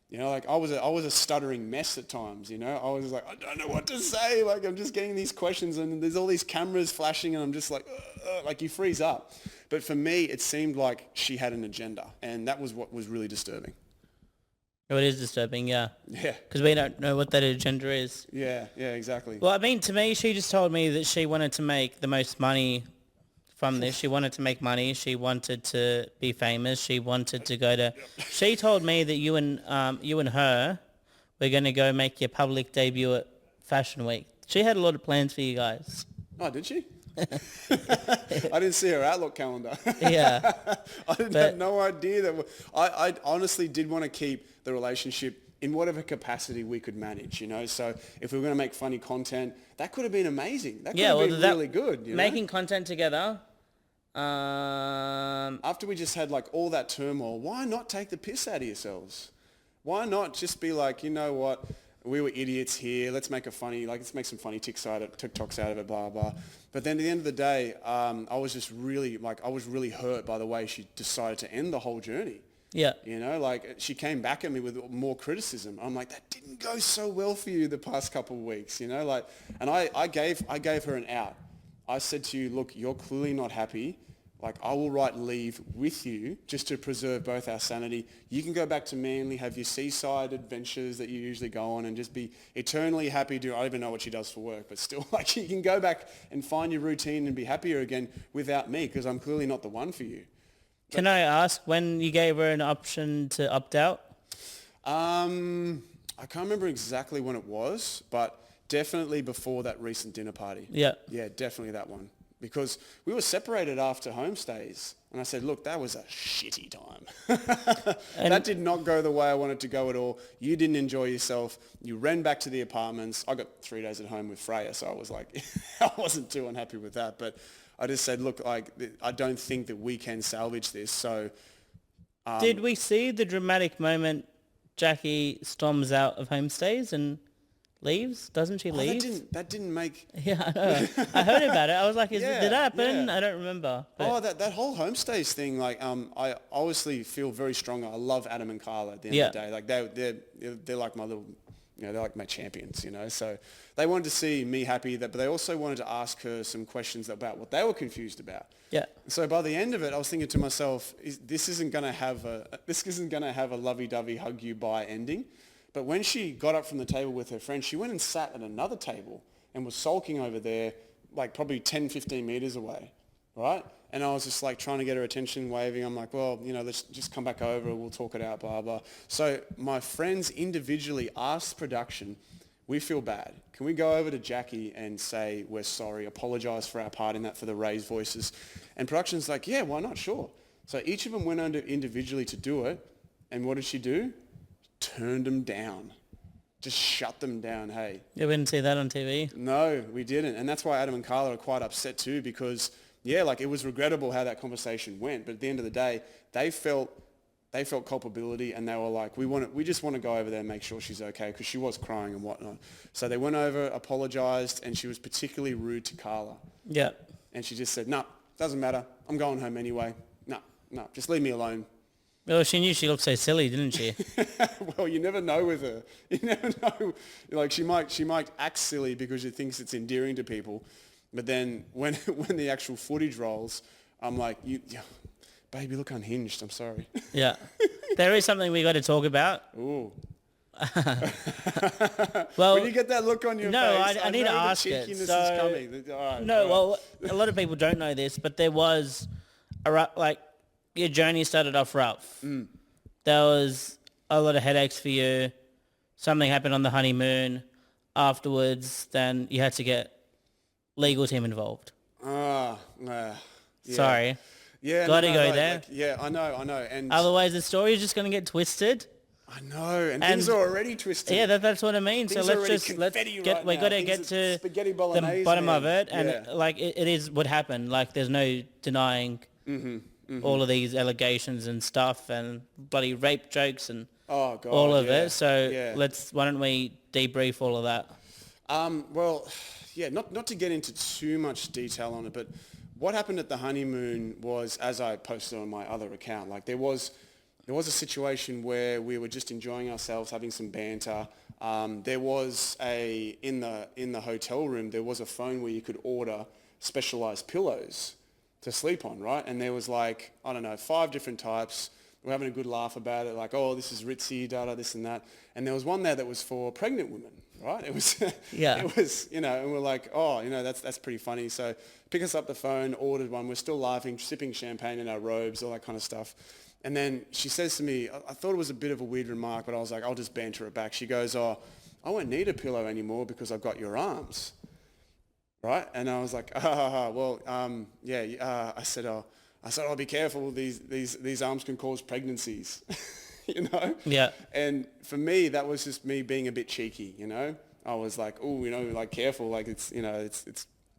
You know, like I was a stuttering mess at times, you know. I was like, I don't know what to say. Like, I'm just getting these questions and there's all these cameras flashing and I'm just like you freeze up. But for me, it seemed like she had an agenda, and that was what was really disturbing. Oh, it is disturbing, yeah. Yeah. Because we don't know what that agenda is. Yeah, exactly. Well, I mean, to me, she just told me that she wanted to make the most money from this. She wanted to make money. She wanted to be famous. She wanted to go to... She told me that you and her were going to go make your public debut at Fashion Week. She had a lot of plans for you guys. Oh, did she? I didn't see her Outlook calendar. Yeah. I had no idea that... I honestly did want to keep the relationship in whatever capacity we could manage, you know. So if we were going to make funny content, that could have been amazing. That could have been really good, you know? Making content together... After we just had like all that turmoil, why not take the piss out of yourselves? Why not just be like, you know what, we were idiots here. Let's make let's make some funny TikToks out of it, blah, blah. But then at the end of the day, I was just really I was really hurt by the way she decided to end the whole journey. Yeah. You know, like she came back at me with more criticism. I'm like, that didn't go so well for you the past couple of weeks, you know, like, and I gave her an out. I said to you, look, you're clearly not happy. Like, I will write leave with you just to preserve both our sanity. You can go back to Manly, have your seaside adventures that you usually go on, and just be eternally happy. I don't even know what she does for work, but still, like, you can go back and find your routine and be happier again without me, because I'm clearly not the one for you. Can I ask when you gave her an option to opt out? I can't remember exactly when it was, but definitely before that recent dinner party. Yeah. Yeah, definitely that one. Because we were separated after homestays. And I said, look, that was a shitty time. That did not go the way I wanted to go at all. You didn't enjoy yourself. You ran back to the apartments. I got 3 days at home with Freya, so I was like, I wasn't too unhappy with that. But I just said, look, like, I don't think that we can salvage this. So did we see the dramatic moment Jacqui storms out of homestays and leaves? Doesn't she leave? That didn't make... Yeah, I know. I heard about it. I was like, did that happen? Yeah. I don't remember. But... that whole homestays thing, like, I obviously feel very strong. I love Adam and Carla at the end of the day. Like, they're like my little... You know, they're like my champions, you know. So they wanted to see me happy, but they also wanted to ask her some questions about what they were confused about. Yeah. So by the end of it, I was thinking to myself, this isn't going to have a lovey-dovey hug you bye ending. But when she got up from the table with her friend, she went and sat at another table and was sulking over there, like probably 10, 15 meters away, right? And I was just like trying to get her attention, waving. I'm like, well, you know, let's just come back over. We'll talk it out, blah, blah. So my friends individually asked production, we feel bad. Can we go over to Jacqui and say we're sorry, apologise for our part in that, for the raised voices? And production's like, yeah, why not? Sure. So each of them went under individually to do it. And what did she do? Turned them down. Just shut them down, hey. You didn't see that on TV? No, we didn't. And that's why Adam and Carla are quite upset too, because, yeah, like, it was regrettable how that conversation went. But at the end of the day, they felt culpability, and they were like, we just want to go over there and make sure she's okay, because she was crying and whatnot. So they went over, apologised, and she was particularly rude to Carla. Yeah. And she just said, no, doesn't matter. I'm going home anyway. No, just leave me alone. Well, she knew she looked so silly, didn't she? Well, you never know with her. You never know. Like, she might act silly because she thinks it's endearing to people. But then when the actual footage rolls, I'm like, babe, you look unhinged. I'm sorry. Yeah. There is something we got to talk about. Ooh. Well, when you get that look on your no, face, I need know to the ask it. cheekiness So, is coming. All right, no, all right. well, a lot of people don't know this, but there was like your journey started off rough. There was a lot of headaches for you. Something happened on the honeymoon. Afterwards, then you had to get legal team involved. Yeah. Sorry. Yeah, Gotta go like, there. like, yeah, I know, and Otherwise, the story is just going to get twisted. I know, and things are already twisted. Yeah, that's what I mean. Things so are let's already just let's confetti get right we now. got to Things get are to spaghetti the bolognese, bottom man. of it, and Yeah. like it is what happened. Like there's no denying all of these allegations and stuff, and bloody rape jokes and Oh God, all of yeah, it. So yeah. why don't we debrief all of that? Well, yeah, not to get into too much detail on it, but what happened at the honeymoon was, as I posted on my other account, like there was a situation where we were just enjoying ourselves, having some banter. There was in the hotel room, there was a phone where you could order specialized pillows to sleep on, right? And there was like, I don't know, 5 different types. We're having a good laugh about it, like, oh, this is ritzy, data, this and that. And there was one there that was for pregnant women, right? It was, Yeah. it was, and we're like, oh, that's pretty funny. So pick us up the phone, ordered one. We're still laughing, sipping champagne in our robes, all that kind of stuff. And then she says to me, I thought it was a bit of a weird remark, but I was like, I'll just banter it back. She goes, oh, I won't need a pillow anymore because I've got your arms. Right? And I was like, well, yeah. I said, I'll be careful. These arms can cause pregnancies, Yeah. And for me, that was just me being a bit cheeky, I was like, oh, like careful. Like it's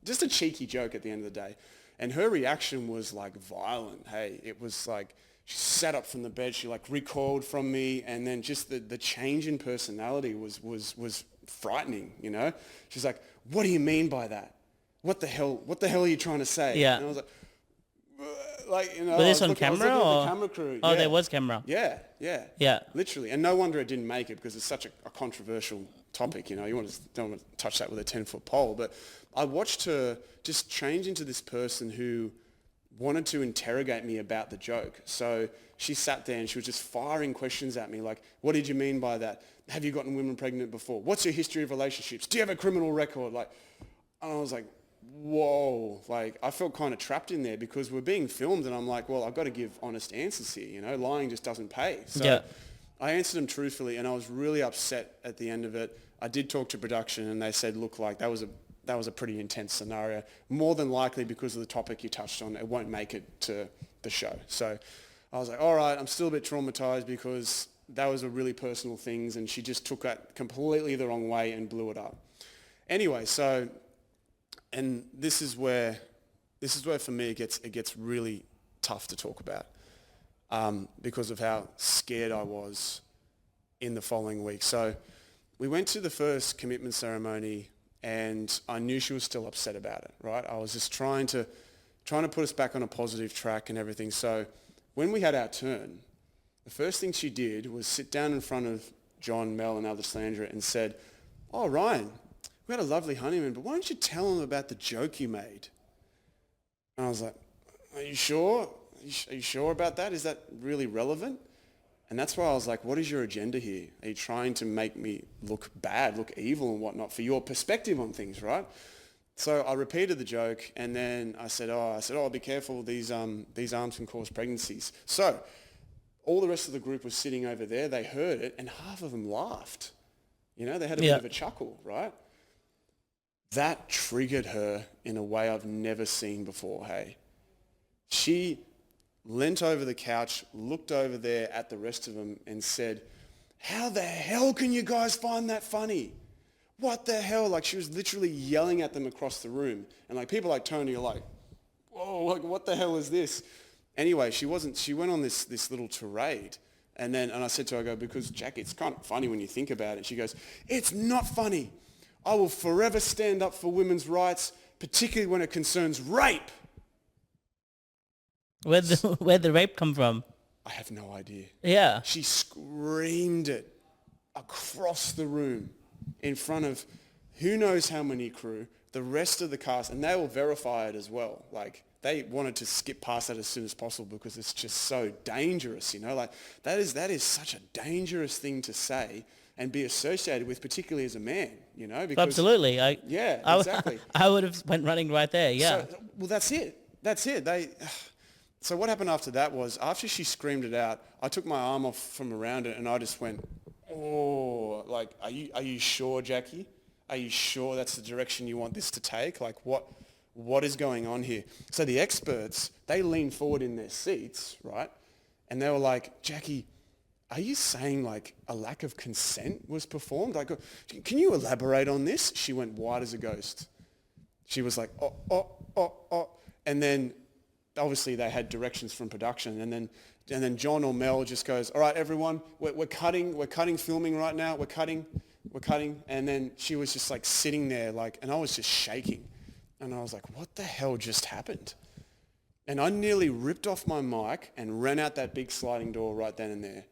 just a cheeky joke at the end of the day. And her reaction was like violent. Hey, it was like, she sat up from the bed. She like recoiled from me. And then just the change in personality was frightening, She's like, what do you mean by that? What the hell are you trying to say? Yeah. And I was like, Was this on camera I was looking at or? the camera crew. Oh, Yeah. there was camera. Yeah. Yeah. Literally. And no wonder it didn't make it because it's such a controversial topic, You don't want to touch that with a 10-foot pole. But I watched her just change into this person who wanted to interrogate me about the joke. So she sat there and she was just firing questions at me like, what did you mean by that? Have you gotten women pregnant before? What's your history of relationships? Do you have a criminal record? Like, and I was like, whoa, like I felt kind of trapped in there because we're being filmed and I'm like, well, I've got to give honest answers here, Lying just doesn't pay. So Yeah. I answered them truthfully and I was really upset at the end of it. I did talk to production and they said, look, like that was a pretty intense scenario. More than likely because of the topic you touched on, it won't make it to the show. So I was like, all right, I'm still a bit traumatized because that was a really personal things and she just took that completely the wrong way and blew it up. Anyway, so, and this is where for me it gets really tough to talk about because of how scared I was in the following week. So we went to the first commitment ceremony and I knew she was still upset about it, right? I was just trying to put us back on a positive track and everything. So when we had our turn, the first thing she did was sit down in front of John, Mel and Alessandra and said, oh, Ryan, we had a lovely honeymoon, but why don't you tell them about the joke you made? And I was like, are you sure? Are you sure about that? Is that really relevant? And that's why I was like, what is your agenda here? Are you trying to make me look bad, look evil and whatnot for your perspective on things, right? So I repeated the joke and then I said, be careful, these arms can cause pregnancies. So all the rest of the group was sitting over there, they heard it and half of them laughed. They had a bit of a chuckle, right? That triggered her in a way I've never seen before, hey. She leant over the couch, looked over there at the rest of them and said, how the hell can you guys find that funny? What the hell? Like she was literally yelling at them across the room. And like people like Tony are like, whoa, like what the hell is this? Anyway, she went on this little tirade. And I said to her, I go, because Jacqui, it's kind of funny when you think about it. She goes, it's not funny. I will forever stand up for women's rights, particularly when it concerns rape. Where'd the rape come from? I have no idea. Yeah. She screamed it across the room in front of who knows how many crew, the rest of the cast, and they will verify it as well. Like they wanted to skip past that as soon as possible because it's just so dangerous, Like that is such a dangerous thing to say and be associated with, particularly as a man, you know? Because, Absolutely. yeah, exactly. I would have went running right there. Yeah. So, well, that's it. That's it. So what happened after that was, after she screamed it out, I took my arm off from around it and I just went, oh, like, are you sure, Jacqui? Are you sure that's the direction you want this to take? Like, what is going on here? So the experts, they leaned forward in their seats, right? And they were like, Jacqui, are you saying like a lack of consent was performed? Like, can you elaborate on this? She went white as a ghost. She was like, oh. And then obviously they had directions from production. And then John or Mel just goes, all right, everyone, we're cutting filming right now. We're cutting. And then she was just like sitting there like, and I was just shaking. And I was like, what the hell just happened? And I nearly ripped off my mic and ran out that big sliding door right then and there.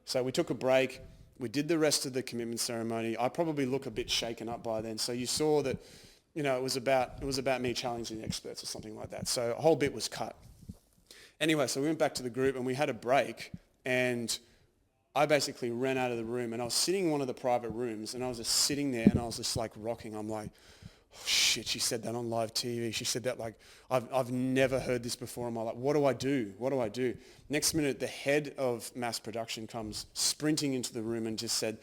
So we took a break. We did the rest of the commitment ceremony. I probably look a bit shaken up by then. So you saw that, you know, it was about me challenging the experts or something like that. So a whole bit was cut. Anyway, so we went back to the group and we had a break, and I basically ran out of the room, and I was sitting in one of the private rooms, and I was just sitting there and I was just like rocking. I'm like, oh shit, she said that on live TV. She said that like, I've never heard this before in my life. What do I do? Next minute, the head of mass production comes sprinting into the room and just said,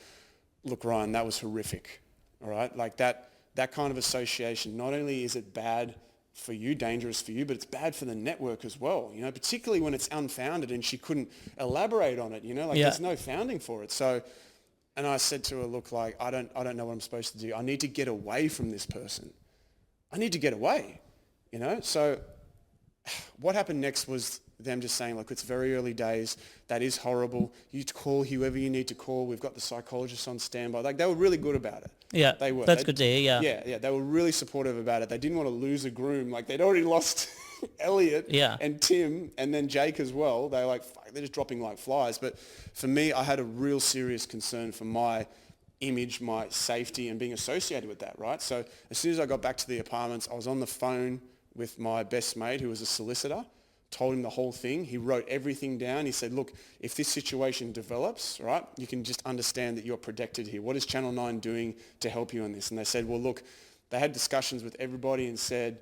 look, Ryan, that was horrific. All right? Like that kind of association, not only is it bad for you, dangerous for you, but it's bad for the network as well, you know, particularly when it's unfounded and she couldn't elaborate on it, you know, like there's no founding for it. So, and I said to her, look, like, I don't know what I'm supposed to do. I need to get away from this person. I need to get away, you know? So what happened next was them just saying, look, it's very early days. That is horrible. You call whoever you need to call. We've got the psychologists on standby. Like, they were really good about it. Yeah, they were. That's good to hear, yeah. Yeah, they were really supportive about it. They didn't want to lose a groom. Like, they'd already lost Elliot and Tim and then Jake as well. They're like, fuck, they're just dropping like flies. But for me, I had a real serious concern for my image, my safety, and being associated with that, right? So as soon as I got back to the apartments, I was on the phone with my best mate, who was a solicitor, told him the whole thing. He wrote everything down. He said, look, if this situation develops, right, you can just understand that you're protected here. What is Channel 9 doing to help you in this? And they said, well, look, they had discussions with everybody and said,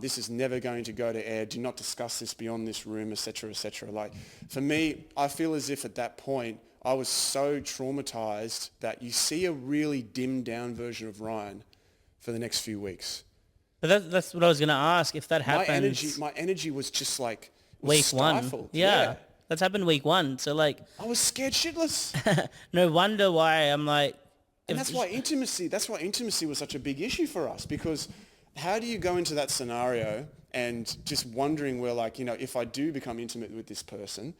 this is never going to go to air. Do not discuss this beyond this room, etc., etc. Like, for me, I feel as if at that point, I was so traumatized that you see a really dimmed down version of Ryan for the next few weeks. But that's what I was going to ask. If that happens, my energy was just like week stifled. one. Yeah, that's happened week one. So like, I was scared shitless. No wonder why I'm like. And that's why intimacy was such a big issue for us, because how do you go into that scenario and just wondering where, like, you know, if I do become intimate with this person,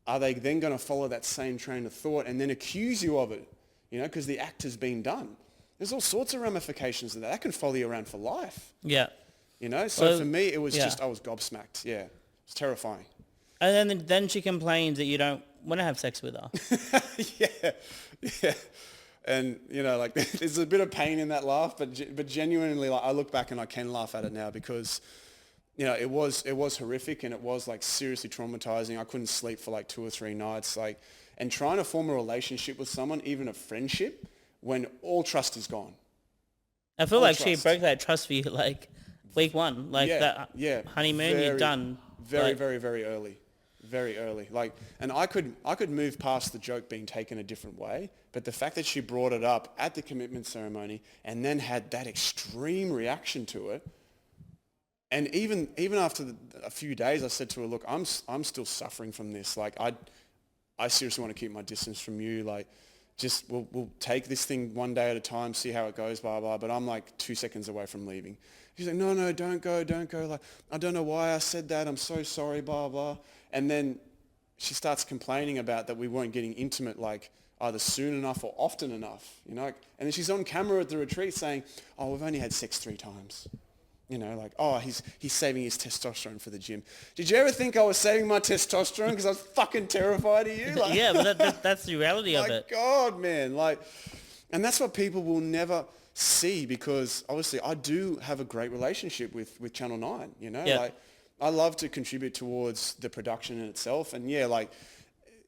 are they then going to follow that same train of thought and then accuse you of it? You know, because the act has been done. There's all sorts of ramifications of that. That can follow you around for life. Yeah. You know, so for me, it was just, I was gobsmacked. Yeah. It's terrifying. And then she complains that you don't want to have sex with her. Yeah. And, you know, like, there's a bit of pain in that laugh, but genuinely, like, I look back and I can laugh at it now because, you know, it was horrific, and it was like seriously traumatizing. I couldn't sleep for like 2 or 3 nights, like, and trying to form a relationship with someone, even a friendship, when all trust is gone. I feel like she broke that trust for you like week one, like that honeymoon, you're done. Very early. Very early. Like, and I could move past the joke being taken a different way, but the fact that she brought it up at the commitment ceremony and then had that extreme reaction to it, and even after a few days, I said to her, look, I'm still suffering from this. Like, I seriously want to keep my distance from you. Like, just we'll take this thing one day at a time, see how it goes, blah, blah. But I'm like 2 seconds away from leaving. She's like, no, don't go. Like, I don't know why I said that. I'm so sorry, blah, blah. And then she starts complaining about that we weren't getting intimate, like, either soon enough or often enough, you know. And then she's on camera at the retreat saying, oh, we've only had sex 3 times. You know, like, oh, he's saving his testosterone for the gym. Did you ever think I was saving my testosterone because I was fucking terrified of you? Like, yeah, but that's the reality of it. My God, man. Like, and that's what people will never see, because obviously I do have a great relationship with Channel 9, you know? Yeah. Like, I love to contribute towards the production in itself. And yeah, like,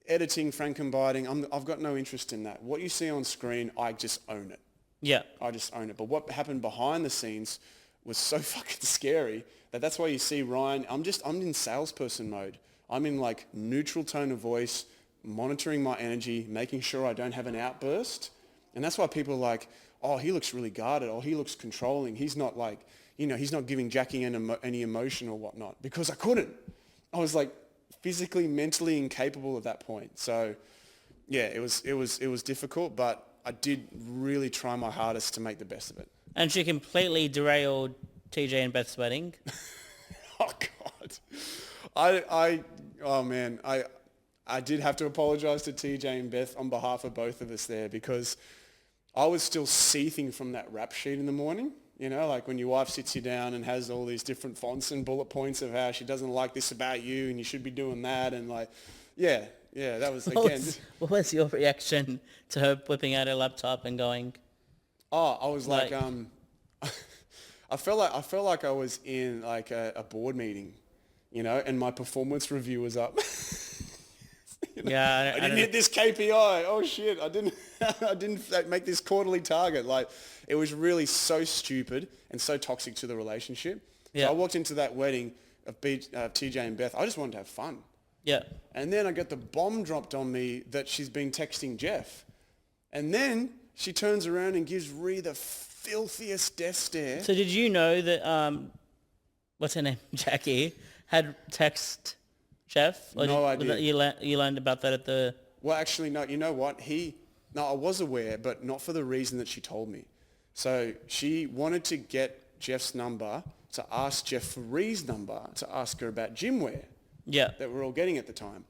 editing, frankenbiting, I've got no interest in that. What you see on screen, I just own it. Yeah. I just own it. But what happened behind the scenes was so fucking scary that's why you see Ryan. I'm in salesperson mode. I'm in like neutral tone of voice, monitoring my energy, making sure I don't have an outburst. And that's why people are like, oh, he looks really guarded. Oh, he looks controlling. He's not like, he's not giving Jacqui any emotion or whatnot, because I couldn't. I was like physically, mentally incapable at that point. So yeah, it was difficult, but I did really try my hardest to make the best of it. And she completely derailed TJ and Beth's wedding. Oh God. I did have to apologize to TJ and Beth on behalf of both of us there, because I was still seething from that rap sheet in the morning. Like when your wife sits you down and has all these different fonts and bullet points of how she doesn't like this about you and you should be doing that. And like, yeah, that was, again. What was your reaction to her whipping out her laptop and going? Oh, I was like I felt like I was in like a board meeting, and my performance review was up. Yeah, I didn't hit this KPI. Oh shit, I didn't make this quarterly target. Like, it was really so stupid and so toxic to the relationship. Yeah. So I walked into that wedding of TJ and Beth. I just wanted to have fun. Yeah. And then I got the bomb dropped on me that she's been texting Jeff. And then she turns around and gives Rhea the filthiest death stare. So did you know that, what's her name, Jacqui, had text Jeff? Or No idea. You learned about that at the... Well, actually, no. You know what? I was aware, but not for the reason that she told me. So she wanted to get Jeff's number to ask Jeff for Rhea's number to ask her about gym wear. Yeah. That we're all getting at the time.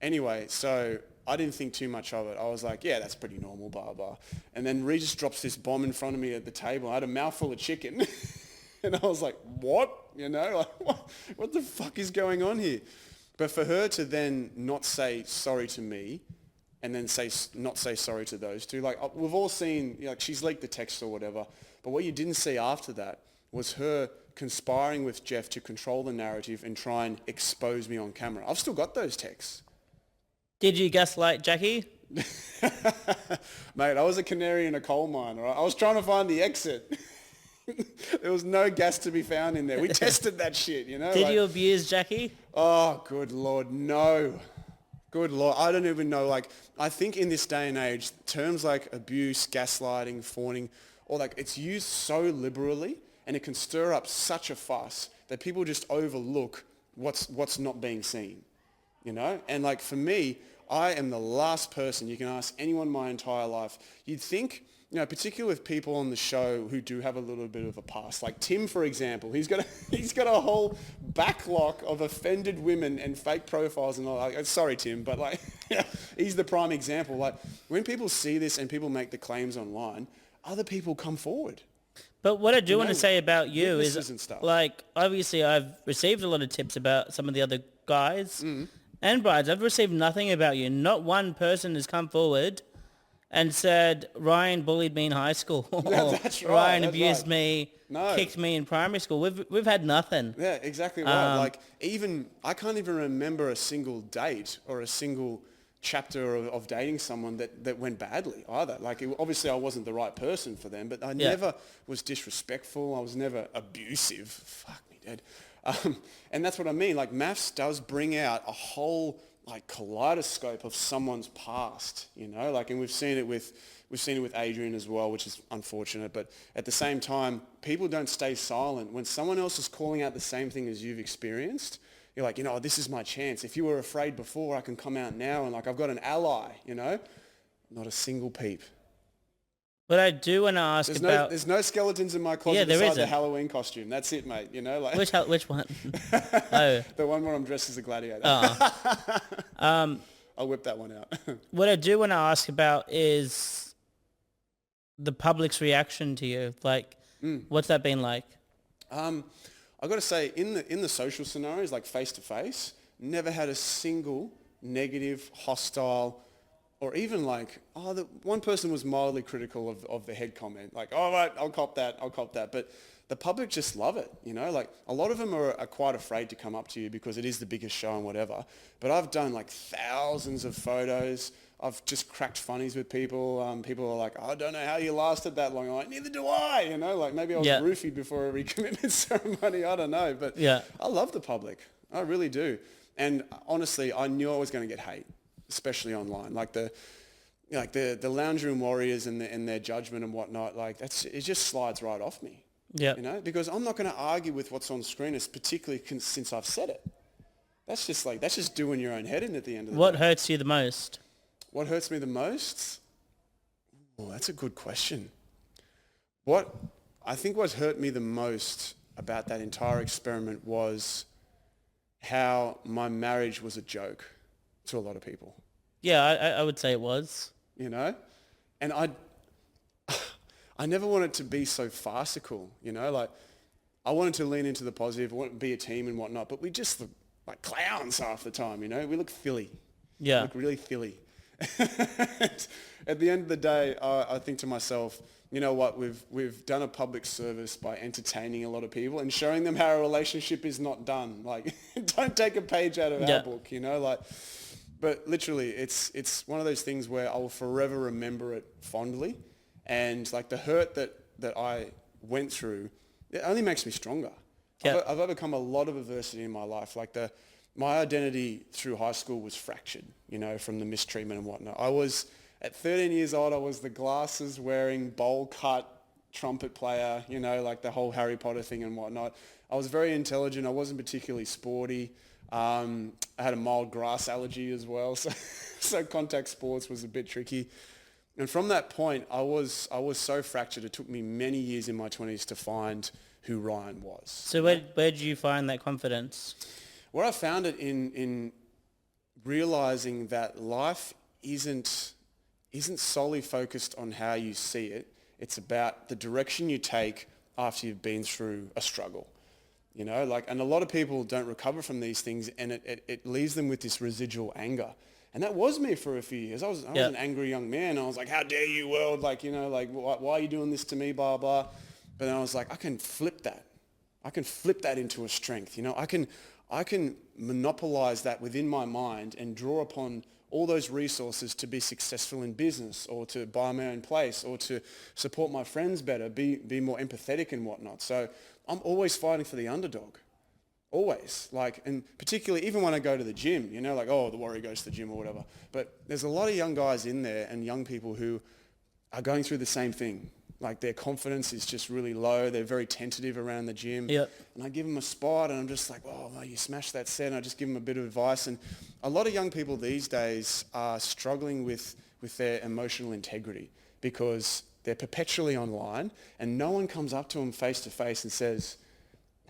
Anyway, so I didn't think too much of it. I was like, yeah, that's pretty normal, blah, blah. And then Rhea just drops this bomb in front of me at the table. I had a mouthful of chicken. And I was like, what? Like, what the fuck is going on here? But for her to then not say sorry to me and then not say sorry to those two, like, we've all seen, like, she's leaked the text or whatever. But what you didn't see after that was her conspiring with Jeff to control the narrative and try and expose me on camera. I've still got those texts. Did you gaslight Jacqui? Mate, I was a canary in a coal mine, all right? I was trying to find the exit. There was no gas to be found in there. We tested that shit, Did you abuse Jacqui? Oh, good Lord, no. Good Lord, I don't even know. Like, I think in this day and age, terms like abuse, gaslighting, fawning, or like, it's used so liberally, and it can stir up such a fuss that people just overlook what's not being seen, And like, for me, I am the last person. You can ask anyone my entire life. You'd think, particularly with people on the show who do have a little bit of a past, like Tim, for example, he's got a whole backlog of offended women and fake profiles and all. Like, sorry, Tim, but like, he's the prime example. Like, when people see this and people make the claims online, other people come forward. But what I do want to say about you is, stuff. like, obviously I've received a lot of tips about some of the other guys and brides. I've received nothing about you. Not one person has come forward and said, Ryan bullied me in high school. That's right. Ryan abused me, kicked me in primary school. We've had nothing. Yeah, exactly right. Like, I can't even remember a single date or a single chapter of dating someone that went badly either. Like, obviously I wasn't the right person for them, but I never was disrespectful. I was never abusive. Fuck me, dead. And that's what I mean. Like, maths does bring out a whole like kaleidoscope of someone's past, like, and we've seen it with Adrian as well, which is unfortunate. But at the same time, people don't stay silent. When someone else is calling out the same thing as you've experienced, you're like, this is my chance. If you were afraid before, I can come out now, and like, I've got an ally, Not a single peep. But I do want to ask there's no skeletons in my closet besides isn't. the Halloween costume. That's it, mate. Like which one? Oh, the one where I'm dressed as a gladiator. Oh. I'll whip that one out. What I do want to ask about is the public's reaction to you. Like, what's that been like? I've got to say, in the social scenarios, like face to face, never had a single negative, hostile, or even like, the one person was mildly critical of the head comment, like, all right, I'll cop that. But the public just love it, like a lot of them are quite afraid to come up to you because it is the biggest show and whatever. But I've done like thousands of photos. I've just cracked funnies with people. People are like, I don't know how you lasted that long. I'm like, neither do I, like maybe I was roofied before every commitment ceremony. I don't know, but I love the public. I really do. And honestly, I knew I was going to get hate, especially online. Like the lounge room warriors and their judgment and whatnot. Like it just slides right off me. Yeah. Because I'm not going to argue with what's on screen, particularly since I've said it. That's just doing your own head in at the end of the day. What hurts you the most? What hurts me the most? Oh, that's a good question. What hurt me the most about that entire experiment was how my marriage was a joke to a lot of people. Yeah, I would say it was. And I never wanted to be so farcical, like I wanted to lean into the positive, I wanted to be a team and whatnot, but we just look like clowns half the time, we look silly. Yeah. We look really silly. At the end of the day, I think to myself, you know what, we've done a public service by entertaining a lot of people and showing them how a relationship is not done. Like, don't take a page out of our book, but literally it's one of those things where I will forever remember it fondly. And like the hurt that I went through, it only makes me stronger. Yeah. I've overcome a lot of adversity in my life. Like my identity through high school was fractured, from the mistreatment and whatnot. At 13 years old, I was the glasses wearing, bowl cut trumpet player, like the whole Harry Potter thing and whatnot. I was very intelligent. I wasn't particularly sporty. I had a mild grass allergy as well. So contact sports was a bit tricky. And from that point, I was so fractured. It took me many years in my 20s to find who Ryan was. So where did you find that confidence? Where I found it in realizing that life isn't solely focused on how you see it. It's about the direction you take after you've been through a struggle. And a lot of people don't recover from these things, and it leaves them with this residual anger. And that was me for a few years. I was an angry young man. I was like, how dare you, world? Like, why are you doing this to me, blah, blah. But then I was like, I can flip that. I can flip that into a strength. I can monopolize that within my mind and draw upon all those resources to be successful in business or to buy my own place or to support my friends better, be more empathetic and whatnot. So I'm always fighting for the underdog. Always. And particularly even when I go to the gym, the warrior goes to the gym or whatever. But there's a lot of young guys in there and young people who are going through the same thing. Like their confidence is just really low. They're very tentative around the gym. Yep. And I give them a spot and I'm just like, oh, well, you smashed that set. And I just give them a bit of advice. And a lot of young people these days are struggling with their emotional integrity because they're perpetually online and no one comes up to them face to face and says,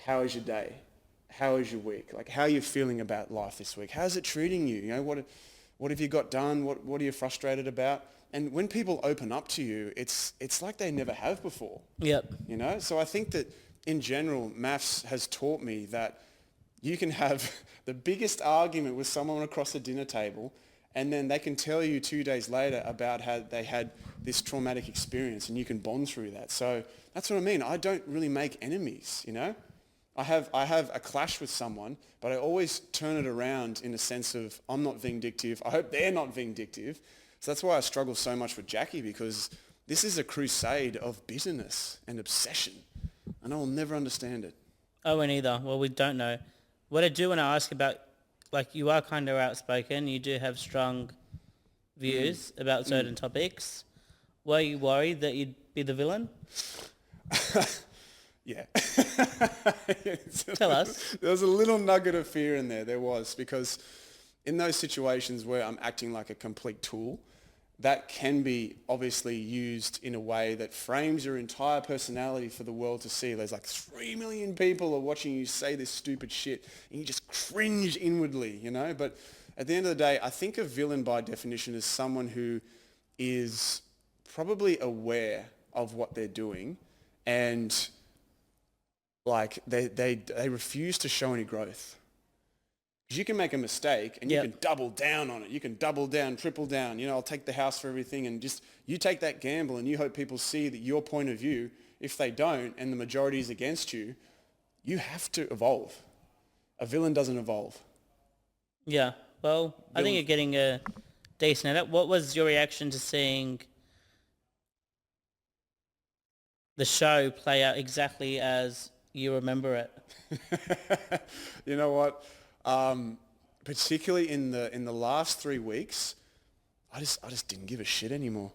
how is your day? How is your week? Like, how are you feeling about life this week? How's it treating you? What have you got done? What are you frustrated about? And when people open up to you, it's like they never have before. Yep. So I think that in general, maths has taught me that you can have the biggest argument with someone across a dinner table and then they can tell you 2 days later about how they had this traumatic experience and you can bond through that. So that's what I mean. I don't really make enemies, I have a clash with someone, but I always turn it around in a sense of I'm not vindictive. I hope they're not vindictive. So that's why I struggle so much with Jacqui, because this is a crusade of bitterness and obsession, and I will never understand it. I won't either. Well, we don't know. What I do want to ask about, like, you are kind of outspoken. You do have strong views about certain topics. Were you worried that you'd be the villain? Yeah. Tell us. There was a little nugget of fear in there. There was, because in those situations where I'm acting like a complete tool, that can be obviously used in a way that frames your entire personality for the world to see. There's like 3 million people are watching you say this stupid shit and you just cringe inwardly, But at the end of the day, I think a villain by definition is someone who is probably aware of what they're doing and like they refuse to show any growth. Because you can make a mistake and you Yep. can double down on it. You can double down, triple down. You know, I'll take the house for everything, and just you take that gamble and you hope people see that your point of view. If they don't and the majority is against you, you have to evolve. A villain doesn't evolve. Yeah. Well, I think you're getting a decent at it. What was your reaction to seeing the show play out exactly as you remember it? You know what? Particularly in the last 3 weeks, I just didn't give a shit anymore.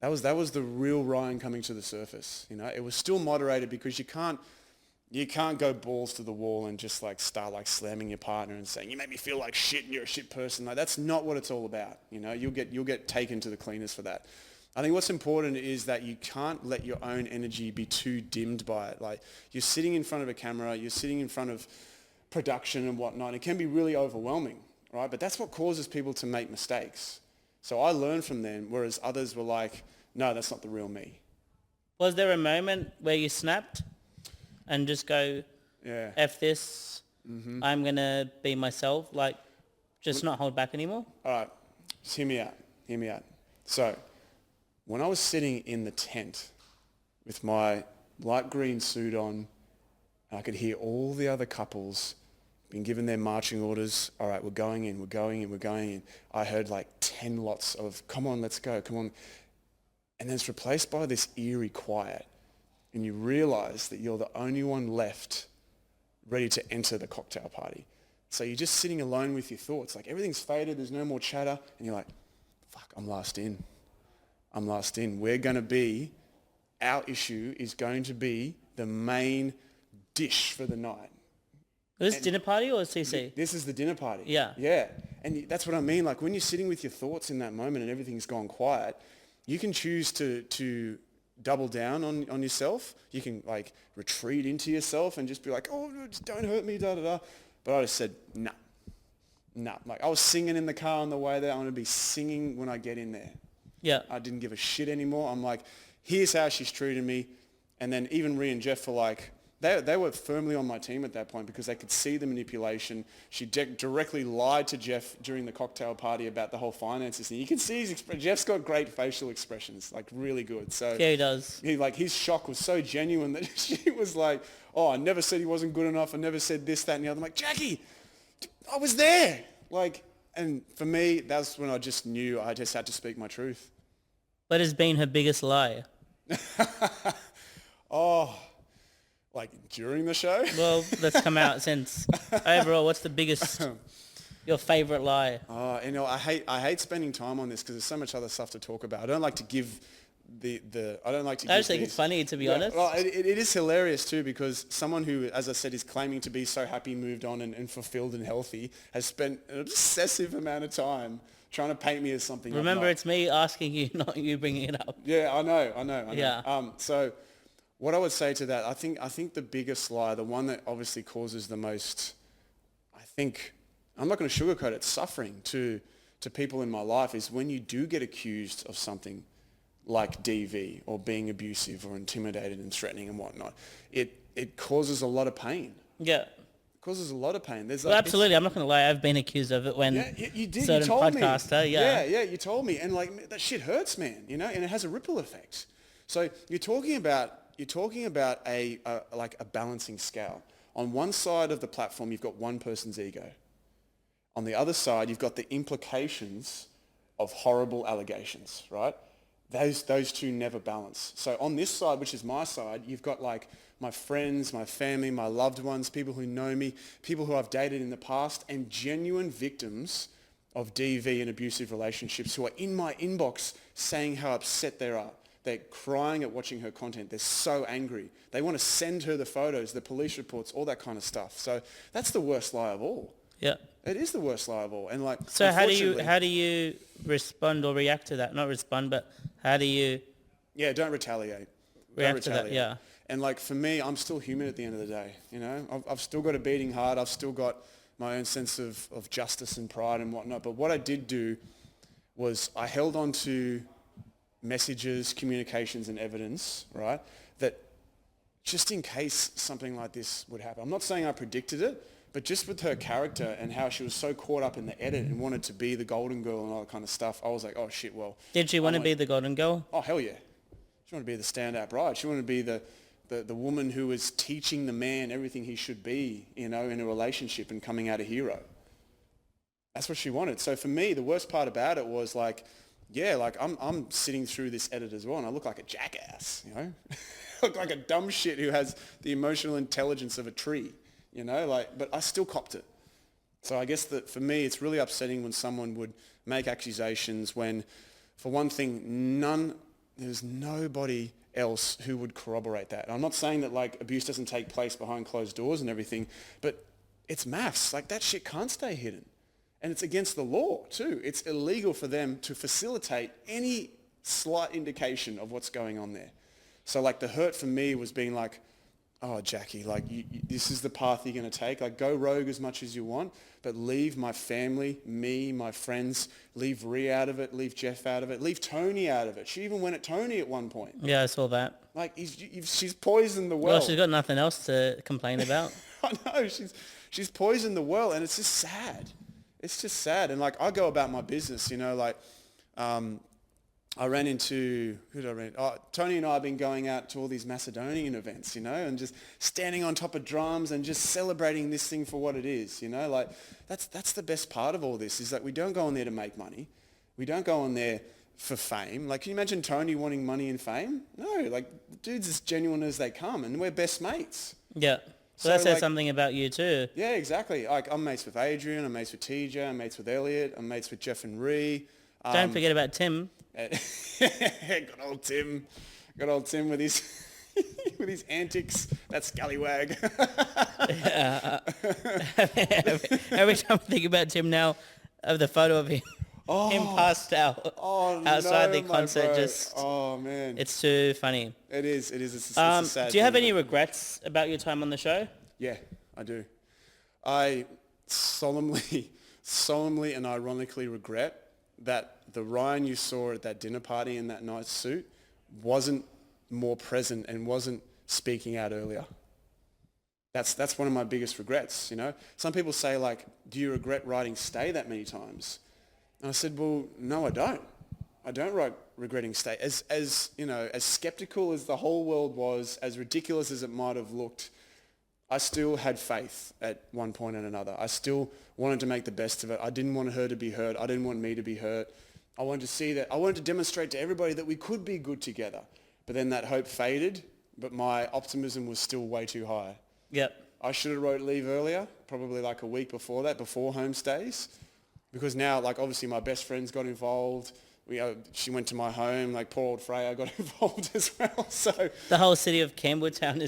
That was the real Ryan coming to the surface. You know, it was still moderated because you can't go balls to the wall and just like start like slamming your partner and saying you make me feel like shit and you're a shit person. Like that's not what it's all about. You know, you'll get taken to the cleaners for that. I think what's important is that you can't let your own energy be too dimmed by it. Like you're sitting in front of a camera, you're sitting in front of production and whatnot. It can be really overwhelming, right? But that's what causes people to make mistakes. So I learned from them, whereas others were like, no, that's not the real me. Was there a moment where you snapped and just go, Yeah. F this, I'm going to be myself, like just not hold back anymore? All right, just hear me out. So when I was sitting in the tent with my light green suit on, I could hear all the other couples being given their marching orders. All right, we're going in. I heard like 10 lots of, come on, let's go, come on. And then it's replaced by this eerie quiet. And you realize that you're the only one left ready to enter the cocktail party. So you're just sitting alone with your thoughts. Like everything's faded, there's no more chatter. And you're like, fuck, I'm last in. Our issue is going to be the main dish for the night. Was this dinner party or CC? This is the dinner party. Yeah. Yeah. And that's what I mean. Like when you're sitting with your thoughts in that moment and everything's gone quiet, you can choose to double down on yourself. You can like retreat into yourself and just be like, oh, just don't hurt me, da da da. But I just said, nah. Like I was singing in the car on the way there. I'm going to be singing when I get in there. Yeah. I didn't give a shit anymore. I'm like, here's how she's treated me. And then even Rhea and Jeff were like, they were firmly on my team at that point because they could see the manipulation. She directly lied to Jeff during the cocktail party about the whole finances thing. You can see Jeff's got great facial expressions, like really good. So Yeah, he does. his shock was so genuine that she was like, oh, I never said he wasn't good enough. I never said this, that, and the other. I'm like, Jacqui, I was there. Like, and for me, that's when I just knew I just had to speak my truth. What has been her biggest lie? Oh, like during the show? Well, let's come out since overall, what's the biggest, your favourite lie? Oh, you know, I hate spending time on this because there's so much other stuff to talk about. I don't like to give I don't like to I give just think these, it's funny, to be honest. Well, it is hilarious too because someone who, as I said, is claiming to be so happy, moved on and fulfilled and healthy has spent an obsessive amount of time trying to paint me as something I'm Remember, not. it's me asking you, not you bringing it up. Yeah, I know. Yeah. So what I would say to that, I think the biggest lie, the one that obviously causes the most, I'm not going to sugarcoat it, suffering to people in my life is when you do get accused of something like DV or being abusive or intimidated and threatening and whatnot. It causes a lot of pain. Yeah. It causes a lot of pain. There's Well, absolutely. I'm not going to lie. I've been accused of it when you did. certain You told podcaster, me. yeah. Yeah, you told me. And like that shit hurts, man, you know, and it has a ripple effect. So you're talking about a balancing scale. On one side of the platform, you've got one person's ego. On the other side, you've got the implications of horrible allegations, right? Those two never balance. So on this side, which is my side, you've got like my friends, my family, my loved ones, people who know me, people who I've dated in the past, and genuine victims of DV and abusive relationships who are in my inbox saying how upset they are. They're crying at watching her content. They're so angry. They want to send her the photos, the police reports, all that kind of stuff. So that's the worst lie of all. Yeah. It is the worst lie of all. And like, So how do you respond or react to that? Not respond, but how do you don't retaliate. react to that? Yeah. And like for me, I'm still human at the end of the day. You know, I've still got a beating heart. I've still got my own sense of justice and pride and whatnot. But what I did do was I held on to messages, communications and evidence, right? That just in case something like this would happen. I'm not saying I predicted it, But just with her character and how she was so caught up in the edit and wanted to be the golden girl and all that kind of stuff, I was like, oh shit, well. Did she want to be the golden girl? Oh, hell yeah. She wanted to be the standout bride. She wanted to be the woman who was teaching the man everything he should be, in a relationship and coming out a hero. That's what she wanted. So for me, the worst part about it was like, yeah, like I'm sitting through this edit as well and I look like a jackass, I look like a dumb shit who has the emotional intelligence of a tree, but I still copped it. So I guess that for me, it's really upsetting when someone would make accusations when, for one thing, there's nobody else who would corroborate that. And I'm not saying that like abuse doesn't take place behind closed doors and everything, but it's maths. Like that shit can't stay hidden. And it's against the law too. It's illegal for them to facilitate any slight indication of what's going on there. So like the hurt for me was being like, oh, Jacqui, like this is the path you're going to take. Like go rogue as much as you want, but leave my family, me, my friends, leave Rhea out of it, leave Jeff out of it, leave Tony out of it. She even went at Tony at one point. Yeah, I saw that. Like she's poisoned the well. Well, she's got nothing else to complain about. I know, she's poisoned the well, and it's just sad. It's just sad. And like I go about my business, I ran into, who did I run? Oh, Tony and I have been going out to all these Macedonian events, and just standing on top of drums and just celebrating this thing for what it is, like that's the best part of all this is that we don't go on there to make money. We don't go on there for fame. Like, can you imagine Tony wanting money and fame? No, like the dude's as genuine as they come and we're best mates. Yeah. So that says something about you too. Yeah, exactly. Like I'm mates with Adrian, I'm mates with TJ, I'm mates with Elliot, I'm mates with Jeff and Ree. Don't forget about Tim. Good old Tim. Good old Tim with his with his antics. That scallywag. Every time I think about Tim now, of the photo of him, him passed out outside the concert, oh man, it's too funny. It is. It's a sad do you have thing, any regrets about your time on the show? Yeah, I do. I solemnly and ironically regret that the Ryan you saw at that dinner party in that nice suit wasn't more present and wasn't speaking out earlier. That's one of my biggest regrets, Some people say like, do you regret writing Stay that many times? And I said, well, no, I don't. I don't regretting Stay. As skeptical as the whole world was, as ridiculous as it might have looked, I still had faith at one point and another. I still wanted to make the best of it. I didn't want her to be hurt. I didn't want me to be hurt. I wanted to see that. I wanted to demonstrate to everybody that we could be good together. But then that hope faded, but my optimism was still way too high. Yep. I should have wrote Leave earlier, probably like a week before that, before Homestays. Because now, like, obviously my best friends got involved. She went to my home, like poor old Freya got involved as well. So the whole city of Campbelltown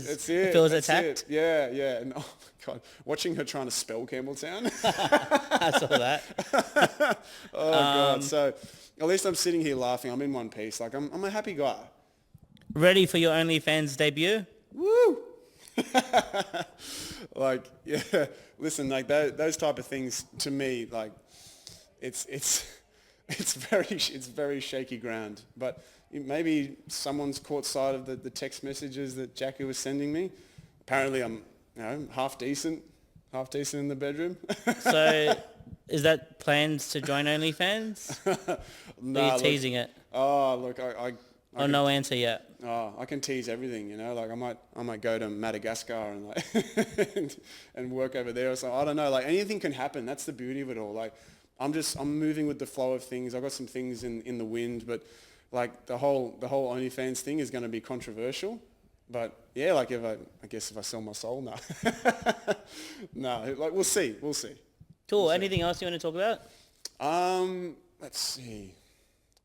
feels attacked. Yeah. And oh my God, watching her trying to spell Campbelltown. I saw that. God. So at least I'm sitting here laughing. I'm in one piece. Like I'm a happy guy. Ready for your OnlyFans debut? Woo! Like, yeah. Listen, like those type of things to me, like it's very shaky ground. But maybe someone's caught sight of the text messages that Jacqui was sending me. Apparently I'm half decent in the bedroom. So is that plans to join OnlyFans? No, are you teasing it? Oh, look, I no answer yet. Oh, I can tease everything, Like I might go to Madagascar and like and work over there or something. I don't know. Like anything can happen. That's the beauty of it all. Like I'm moving with the flow of things. I've got some things in the wind, but like the whole OnlyFans thing is going to be controversial. But yeah, like I guess if I sell my soul, no, no. Like we'll see. Cool. Anything else you want to talk about? Let's see.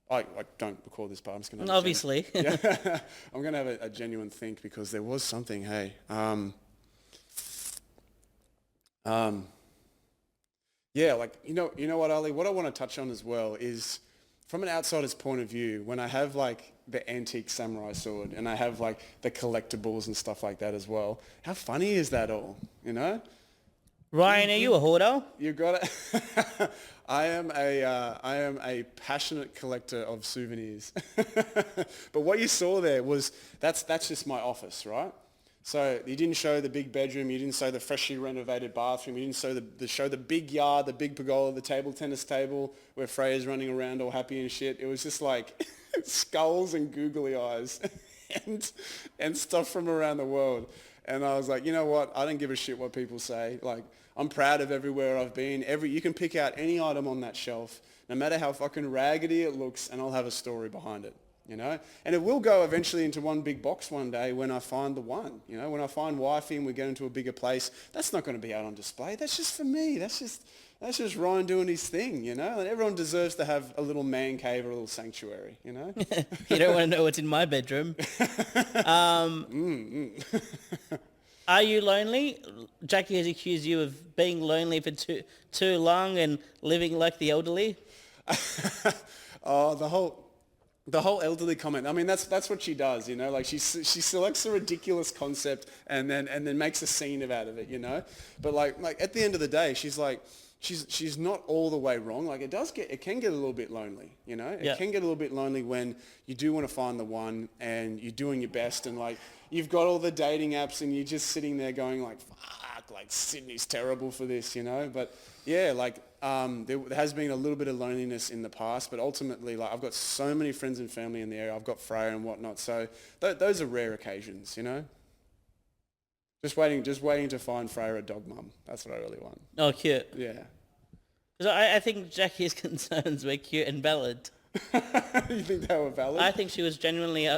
I don't record this part. I'm just going to... Obviously. Yeah. I'm going to have a genuine think because there was something, hey. Yeah, like, you know what, Ali? What I want to touch on as well is from an outsider's point of view, when I have like the antique samurai sword and I have like the collectibles and stuff like that as well, how funny is that all, Ryan, are you a hoarder? You got it. I am a passionate collector of souvenirs. But what you saw there was that's just my office, right? So you didn't show the big bedroom, you didn't show the freshly renovated bathroom, you didn't show the big yard, the big pergola, the tennis table where Freya's running around all happy and shit. It was just like skulls and googly eyes and stuff from around the world. And I was like, you know what? I don't give a shit what people say. Like, I'm proud of everywhere I've been. You can pick out any item on that shelf, no matter how fucking raggedy it looks, and I'll have a story behind it. You know, and it will go eventually into one big box one day when I find the one. You know, when I find wifey and we get into a bigger place, that's not going to be out on display. That's just for me. That's just Ryan doing his thing. You know, and everyone deserves to have a little man cave or a little sanctuary. You know, You don't want to know what's in my bedroom. Are you lonely? Jacqui has accused you of being lonely for too long and living like the elderly. Oh, the whole elderly comment. I mean, that's what she does, you know. Like she selects a ridiculous concept and then makes a scene out of it, you know. But like at the end of the day, she's like, she's not all the way wrong. Like it can get a little bit lonely, you know. It can get a little bit lonely when you do want to find the one and you're doing your best and like you've got all the dating apps and you're just sitting there going like, fuck, like Sydney's terrible for this, you know. But yeah, like there has been a little bit of loneliness in the past, but ultimately, like I've got so many friends and family in the area. I've got Freya and whatnot, so those are rare occasions, you know. Just waiting to find Freya a dog mum. That's what I really want. Oh, cute. Yeah. Because I think Jackie's concerns were cute and valid. You think they were valid? I think she was genuinely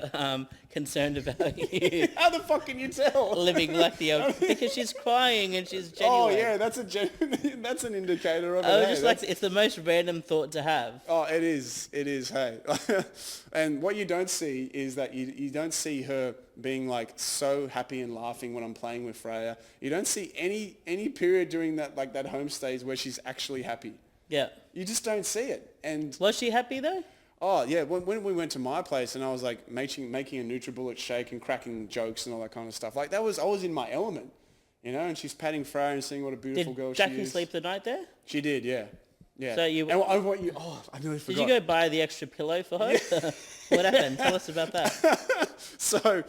concerned about you How the fuck can you tell? living like the elderly. Because she's crying and she's genuine. Oh yeah, that's an indicator of it. I was Hey, just like, it's the most random thought to have. Oh, it is, hey. And what you don't see is that you don't see her being like so happy and laughing when I'm playing with Freya. You don't see any period during that home stays where she's actually happy. Yeah. You just don't see it. And Was she happy though? oh yeah, when we went to my place and I was like making a NutriBullet shake and cracking jokes and all that kind of stuff, like I was in my element, you know. And she's patting Freya and seeing what a beautiful girl she is. Did Jacqui sleep the night there? She did, yeah. Yeah. So I nearly forgot. Did you go buy the extra pillow for her? What happened? Tell us about that. So,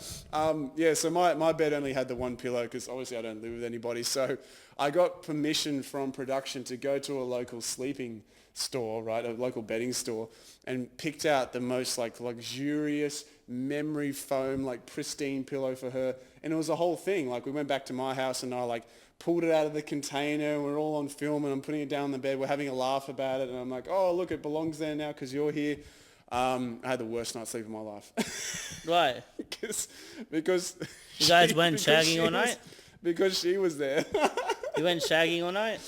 so my bed only had the one pillow because obviously I don't live with anybody. So I got permission from production to go to a local sleeping store, right, a local bedding store, and picked out the most like luxurious memory foam, like pristine pillow for her. And it was a whole thing. Like we went back to my house and I like pulled it out of the container. We're all on film and I'm putting it down on the bed. We're having a laugh about it. And I'm like, oh, look, it belongs there now because you're here. I had the worst night's sleep of my life. Right. because You guys went shagging all night? Because she was there. You went shagging all night?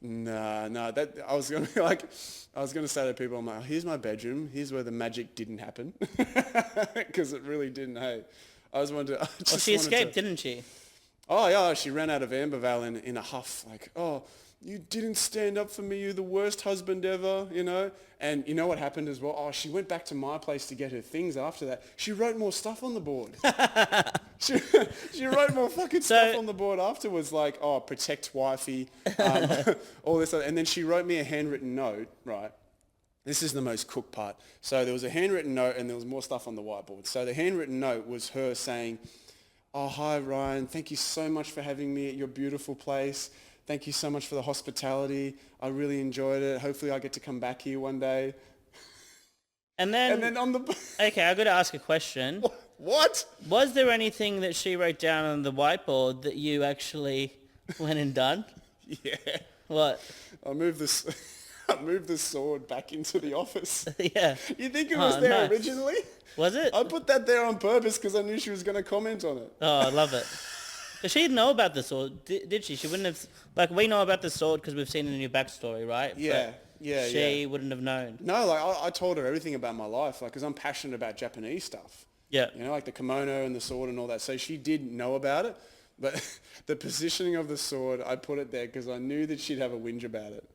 No. That I was gonna say to people, I'm like, here's my bedroom. Here's where the magic didn't happen, because it really didn't. Hey, She escaped, didn't she? Oh yeah, she ran out of Ambervale in a huff, like, oh, you didn't stand up for me. You're the worst husband ever, you know. And you know what happened as well? Oh, she went back to my place to get her things after that. She wrote more stuff on the board. she wrote more fucking stuff on the board afterwards, like, oh, protect wifey, all this. And then she wrote me a handwritten note, right? This is the most cooked part. So there was a handwritten note and there was more stuff on the whiteboard. So the handwritten note was her saying, oh, hi, Ryan. Thank you so much for having me at your beautiful place. Thank you so much for the hospitality. I really enjoyed it. Hopefully I get to come back here one day. And then on the... Okay, I've got to ask a question. What? Was there anything that she wrote down on the whiteboard that you actually went and done? Yeah. What? I moved the sword back into the office. Yeah. You think it was there nice. originally? Was it? I put that there on purpose because I knew she was going to comment on it. Oh, I love it. But she didn't know about the sword, did she? She wouldn't have... Like, we know about the sword because we've seen it in your backstory, right? Yeah, but She wouldn't have known. No, like, I told her everything about my life, like, because I'm passionate about Japanese stuff. Yeah. You know, like the kimono and the sword and all that. So she did know about it. But the positioning of the sword, I put it there because I knew that she'd have a whinge about it.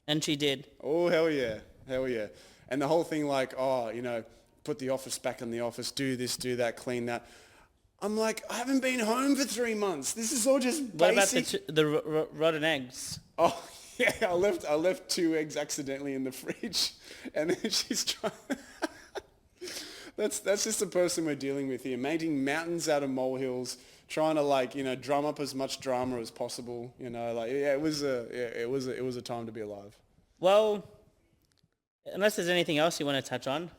And she did. Oh, hell yeah. Hell yeah. And the whole thing like, oh, you know, put the office back in the office, do this, do that, clean that. I'm like, I haven't been home for 3 months. This is all just basic. What about the rotten eggs? Oh, yeah, I left 2 eggs accidentally in the fridge. And then she's trying... That's just the person we're dealing with here, making mountains out of molehills, trying to like, drum up as much drama as possible. Like it was a time to be alive. Well, unless there's anything else you want to touch on,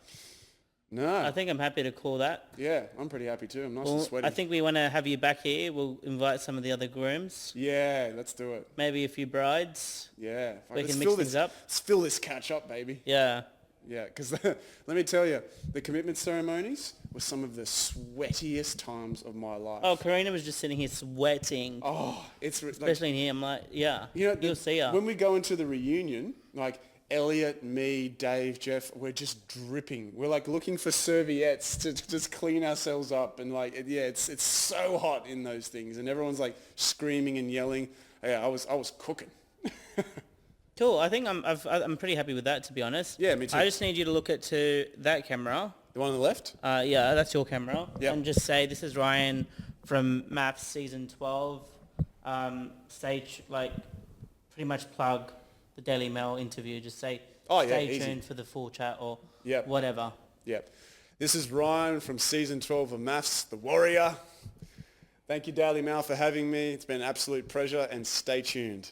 No. I think I'm happy to call that. Yeah, I'm pretty happy too. I'm nice and Well, sweaty. I think we want to have you back here. We'll invite some of the other grooms, Yeah, let's do it. maybe a few brides. Yeah. We Let's can fill mix things up. Let's fill this catch up, baby. Yeah. Yeah, because let me tell you, the commitment ceremonies were some of the sweatiest times of my life. Oh, Karina was just sitting here sweating, Oh, it's like, especially in here. I'm like, yeah, you'll see her. when we go into the reunion, like Elliot, me, Dave, Jeff, we're just dripping. We're like looking for serviettes to just clean ourselves up, and like, it's so hot in those things, and everyone's like screaming and yelling. Yeah, I was cooking. Cool. I think I'm pretty happy with that, to be honest. Yeah, me too. I just need you to look to that camera. The one on the left? Yeah, that's your camera. Yep. And just say, this is Ryan from Maps Season 12. Stage, like, pretty much plug the Daily Mail interview. Just say, stay easy. tuned for the full chat or Yep. whatever. Yep. This is Ryan from Season 12 of Maths, The Warrior. Thank you, Daily Mail, for having me. It's been an absolute pleasure, and stay tuned.